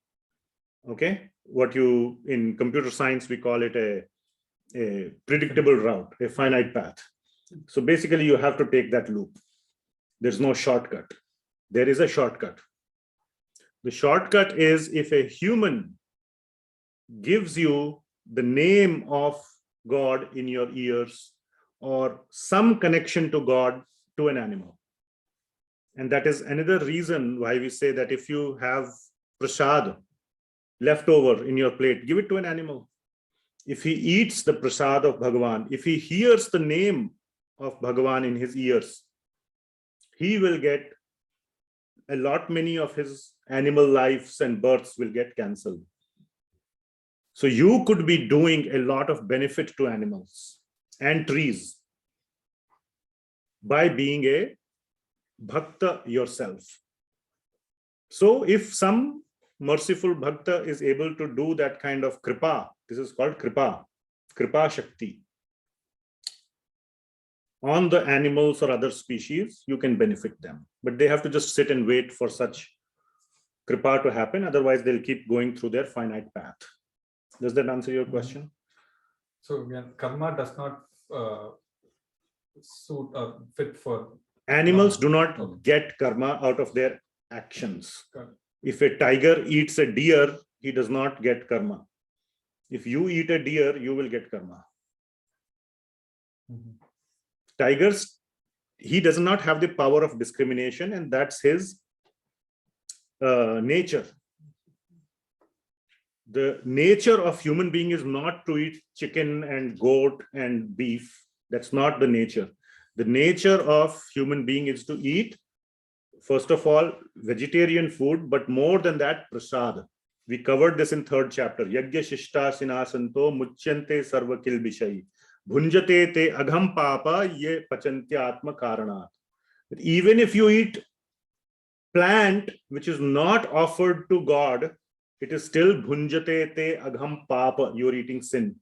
Okay, what you in computer science we call it a predictable route, a finite path. So basically you have to take that loop. There's no shortcut. There is a shortcut. The shortcut is if a human gives you the name of God in your ears or some connection to God to an animal. And that is another reason why we say that if you have prasad left over in your plate, give it to an animal. If he eats the prasad of Bhagavan, if he hears the name of Bhagavan in his ears, he will get many of his animal lives and births will get cancelled. So you could be doing a lot of benefit to animals and trees by being a bhakta yourself. So if some merciful bhakta is able to do that kind of kripa, this is called kripa shakti, on the animals or other species, you can benefit them. But they have to just sit and wait for such kripa to happen. Otherwise, they'll keep going through their finite path. Does that answer your question? So again, karma does not suit or fit for Animals do not get karma out of their actions. If a tiger eats a deer, he does not get karma. If you eat a deer, you will get karma. Tigers, he does not have the power of discrimination, and that's his nature. The nature of human being is not to eat chicken and goat and beef. That's not the nature. The nature of human being is to eat, first of all, vegetarian food, but more than that, prasad. We covered this in 3rd chapter. Yagya shishta sinasanto muchyante sarva kilbishai. Bhunjate te agham papa ye pachantya atma karanat. Even if you eat plant which is not offered to God, it is still bhunjate te agham papa. You're eating sin.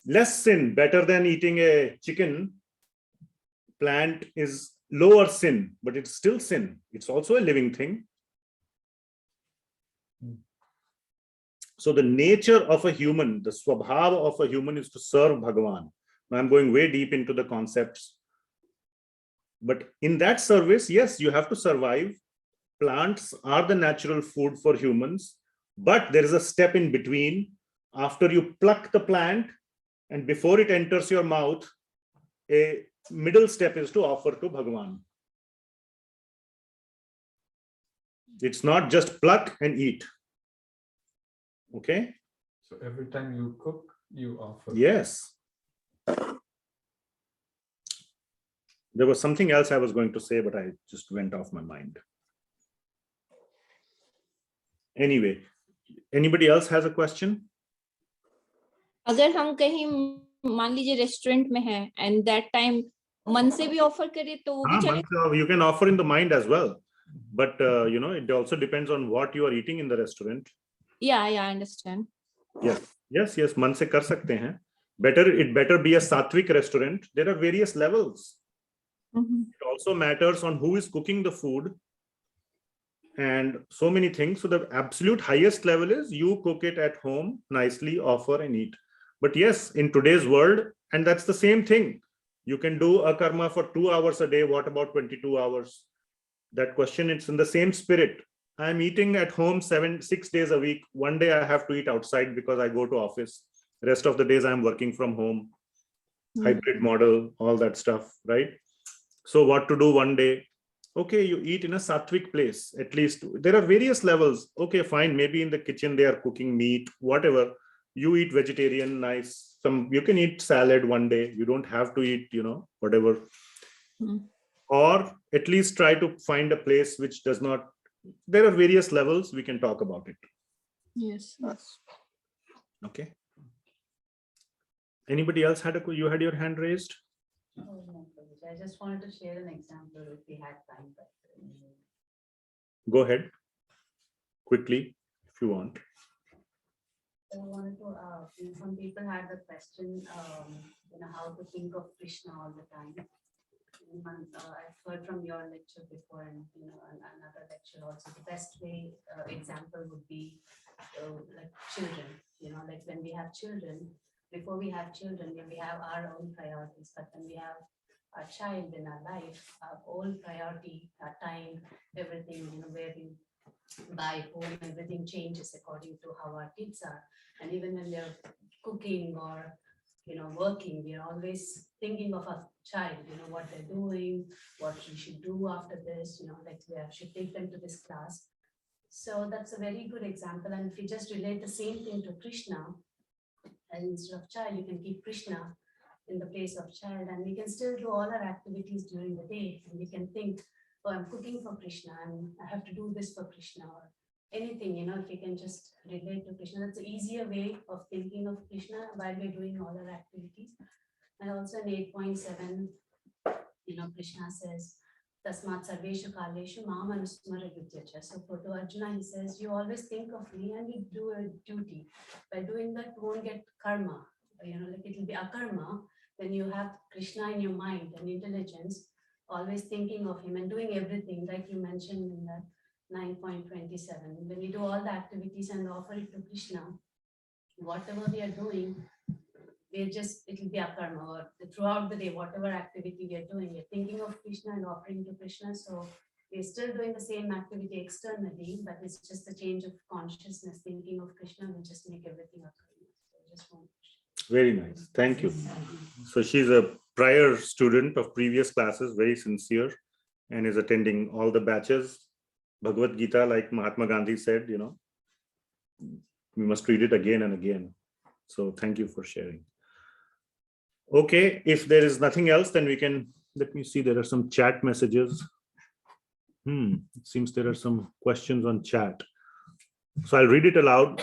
Less sin, better than eating a chicken. Plant is lower sin, but it's still sin. It's also a living thing. So the nature of a human, the swabhava of a human is to serve Bhagavan. Now I'm going way deep into the concepts. But in that service, yes, you have to survive. Plants are the natural food for humans, but there is a step in between. After you pluck the plant and before it enters your mouth, a middle step is to offer to Bhagavan. It's not just pluck and eat. Okay? So every time you cook, you offer. Yes. There was something else I was going to say, but I just went off my mind. Anyway, anybody else has a question? अगर हम कहीं मान लीजिए restaurant में हैं and that time मन से भी ऑफर करे तो वो भी चलेगा? You can offer in the mind as well, but it also depends on what you are eating in the restaurant. Yeah, I understand. Yes, मन से कर सकते हैं. It better be a sattvic restaurant. There are various levels. It also matters on who is cooking the food and so many things. So the absolute highest level is you cook it at home, nicely offer and eat. But yes, in today's world, and that's the same thing. You can do akarma for 2 hours a day. What about 22 hours? That question, it's in the same spirit. I'm eating at home 6 days a week. One day I have to eat outside because I go to office. The rest of the days I'm working from home. Hybrid model, all that stuff, right? So what to do one day? Okay, you eat in a sattvic place. At least there are various levels. Okay, fine. Maybe in the kitchen they are cooking meat, whatever. You eat vegetarian, nice. You can eat salad one day. You don't have to eat, whatever. Or at least try to find a place which does not. There are various levels. We can talk about it. Yes. Okay. Anybody else you had your hand raised? Oh, no, I just wanted to share an example if we had time. Go ahead. Quickly, if you want. I wanted to, some people had the question, how to think of Krishna all the time. I've heard from your lecture before and, another lecture also. The best way example would be like children, like when we have children, before we have children, we have our own priorities, but when we have a child in our life, our own priority, our time, everything, where we buy home, everything changes according to how our kids are. And even when they're cooking or, working, we are always thinking of a child, what they're doing, what we should do after this, like we should take them to this class. So that's a very good example. And if you just relate the same thing to Krishna, and instead of child, you can keep Krishna in the place of child, and we can still do all our activities during the day, and we can think, oh, I'm cooking for Krishna, and I have to do this for Krishna, or anything, if you can just relate to Krishna. That's an easier way of thinking of Krishna while we're doing all our activities. And also in 8.7, Krishna says, Tasmat Sarveshu Kaleshu Mam Anusmara Yudhyacha. So for to Arjuna, he says, you always think of me and you do a duty. By doing that, you won't get karma. Like it will be akarma when you have Krishna in your mind and intelligence, always thinking of him and doing everything, like you mentioned in that 9.27. When we do all the activities and offer it to Krishna, whatever we are doing, it will be akarma, or throughout the day, whatever activity we are doing, we're thinking of Krishna and offering to Krishna. So we're still doing the same activity externally, but it's just a change of consciousness. Thinking of Krishna will just make everything akarma. So just want to... Very nice. Thank you. So she's a prior student of previous classes, very sincere, and is attending all the batches. Bhagavad Gita, like Mahatma Gandhi said, we must read it again and again. So thank you for sharing. Okay, if there is nothing else, then we can, let me see, there are some chat messages. It seems there are some questions on chat. So I'll read it aloud.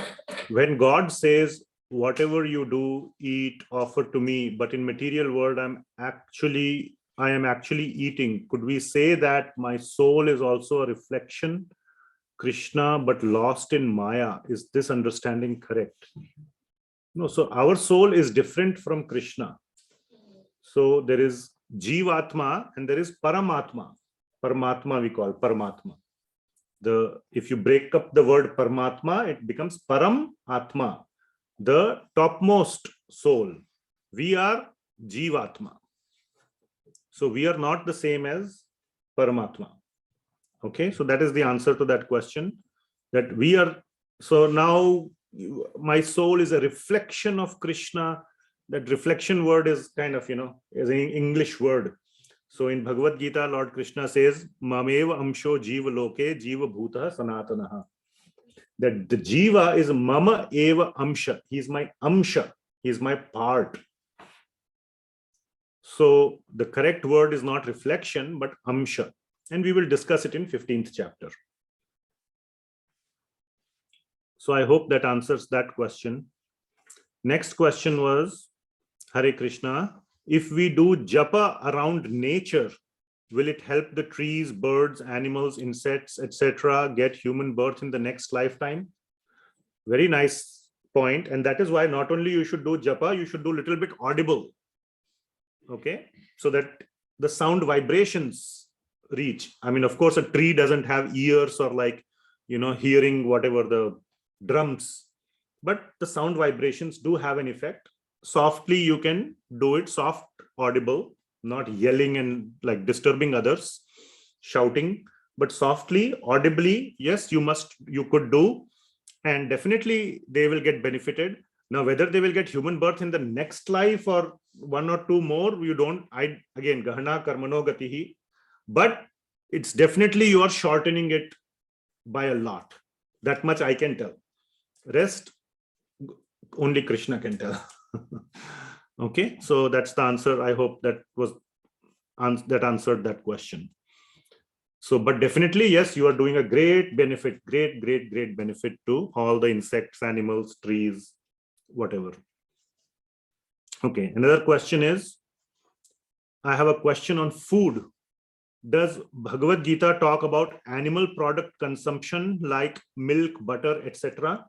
When God says, whatever you do, eat, offer to me, but in material world, I am actually eating. Could we say that my soul is also a reflection, Krishna, but lost in Maya? Is this understanding correct? No, so our soul is different from Krishna. So there is Jivatma and there is Paramatma. Paramatma we call Paramatma. If you break up the word Paramatma, it becomes Param Atma, the topmost soul. We are Jivatma. So we are not the same as Paramatma. Okay, so that is the answer to that question. That we are, so now my soul is a reflection of Krishna. That reflection word is kind of, is an English word. So in Bhagavad Gita, Lord Krishna says, Mameva amsho jiva loke jiva bhuta sanatanaha. That the jiva is mama eva amsha. He's my amsha. He's my part. So the correct word is not reflection, but amsha. And we will discuss it in 15th chapter. So I hope that answers that question. Next question was, Hare Krishna, if we do japa around nature, will it help the trees, birds, animals, insects, etc. get human birth in the next lifetime? Very nice point. And that is why not only you should do japa, you should do a little bit audible. Okay, so that the sound vibrations reach. I mean, of course, a tree doesn't have ears or hearing whatever the drums, but the sound vibrations do have an effect. Softly, you can do it soft, audible, not yelling and disturbing others, shouting, but softly, audibly, yes, you could do, and definitely they will get benefited. Now, whether they will get human birth in the next life or one or two more, again, gahana karmano gatihi, but it's definitely you are shortening it by a lot. That much I can tell. Rest, only Krishna can tell. Okay, so that's the answer. I hope that answered that question. So, but definitely, yes, you are doing a great benefit, great benefit to all the insects, animals, trees, whatever. Okay, another question is, I have a question on food. Does Bhagavad Gita talk about animal product consumption like milk, butter, etc.?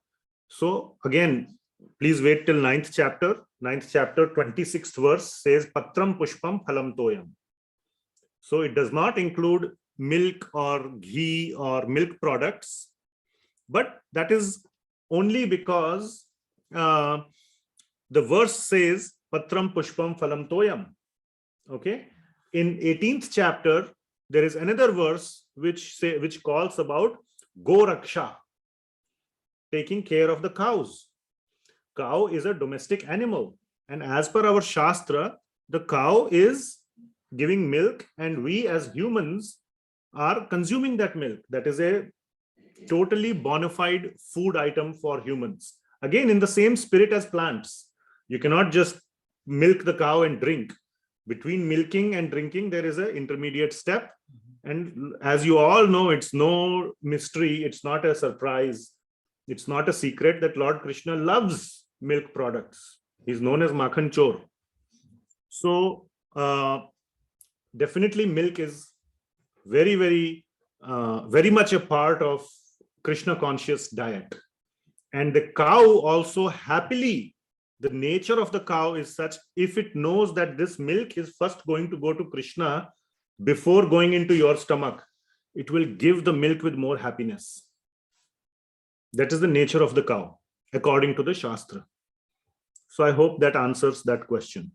So again, please wait till 9th chapter. 9th chapter, 26th verse says, Patram pushpam phalam toyam. So it does not include milk or ghee or milk products, but that is only because the verse says, Patram pushpam phalam toyam. Okay. In 18th chapter, there is another verse which calls about go raksha, taking care of the cows. Cow is a domestic animal, and as per our shastra, the cow is giving milk, and we as humans are consuming that milk. That is a totally bona fide food item for humans. Again, in the same spirit as plants. You cannot just milk the cow and drink. Between milking and drinking, there is an intermediate step. And as you all know, it's no mystery, it's not a surprise, it's not a secret that Lord Krishna loves milk products. He's known as Makhan Chor. So definitely milk is very much a part of Krishna conscious diet. And the cow also happily, the nature of the cow is such, if it knows that this milk is first going to go to Krishna before going into your stomach, it will give the milk with more happiness. That is the nature of the cow, according to the Shastra. So I hope that answers that question.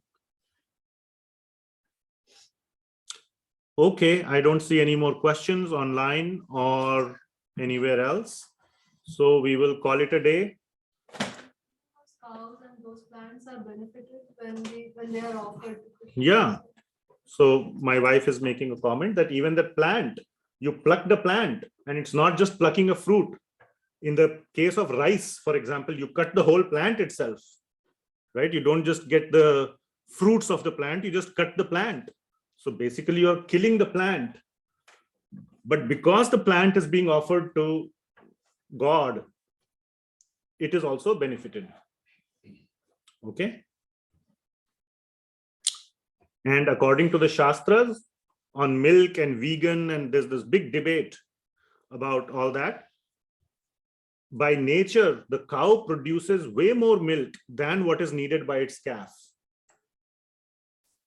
Okay, I don't see any more questions online or anywhere else. So we will call it a day. Cows and those plants are benefited when they are offered. Yeah. So my wife is making a comment that even the plant, you pluck the plant, and it's not just plucking a fruit. In the case of rice, for example, you cut the whole plant itself, right? You don't just get the fruits of the plant, you just cut the plant. So basically you're killing the plant. But because the plant is being offered to God, it is also benefited. Okay. And according to the Shastras, on milk and vegan, and there's this big debate about all that. By nature, the cow produces way more milk than what is needed by its calf.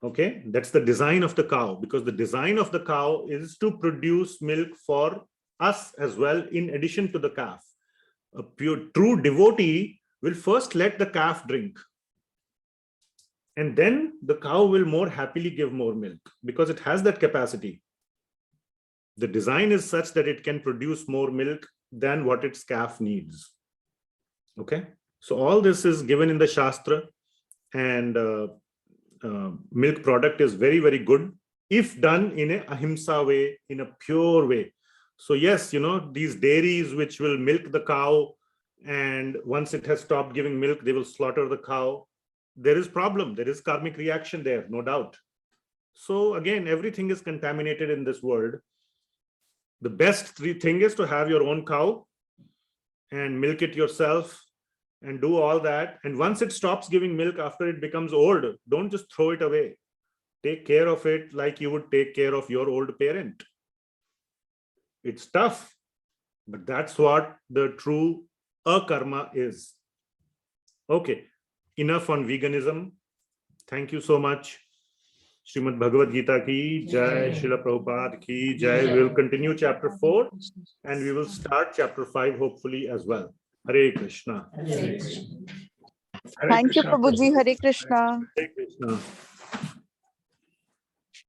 Okay, that's the design of the cow, because the design of the cow is to produce milk for us as well, in addition to the calf. A true devotee will first let the calf drink, and then the cow will more happily give more milk because it has that capacity. The design is such that it can produce more milk than what its calf needs. Okay, so all this is given in the Shastra, and milk product is very, very good if done in a ahimsa way, in a pure way. So yes, these dairies which will milk the cow, and once it has stopped giving milk, they will slaughter the cow. There is problem, there is karmic reaction there, no doubt. So again, everything is contaminated in this world. The best thing is to have your own cow and milk it yourself and do all that. And once it stops giving milk, after it becomes old, don't just throw it away. Take care of it like you would take care of your old parent. It's tough, but that's what the true akarma is. Okay, enough on veganism. Thank you so much. Srimad Bhagavad Gita ki jai, Srila Prabhupada ki jai. We will continue chapter 4 and we will start chapter 5 hopefully as well. Hare Krishna. Hare Thank you, Krishna. Prabhuji. Hare Krishna. Hare Krishna.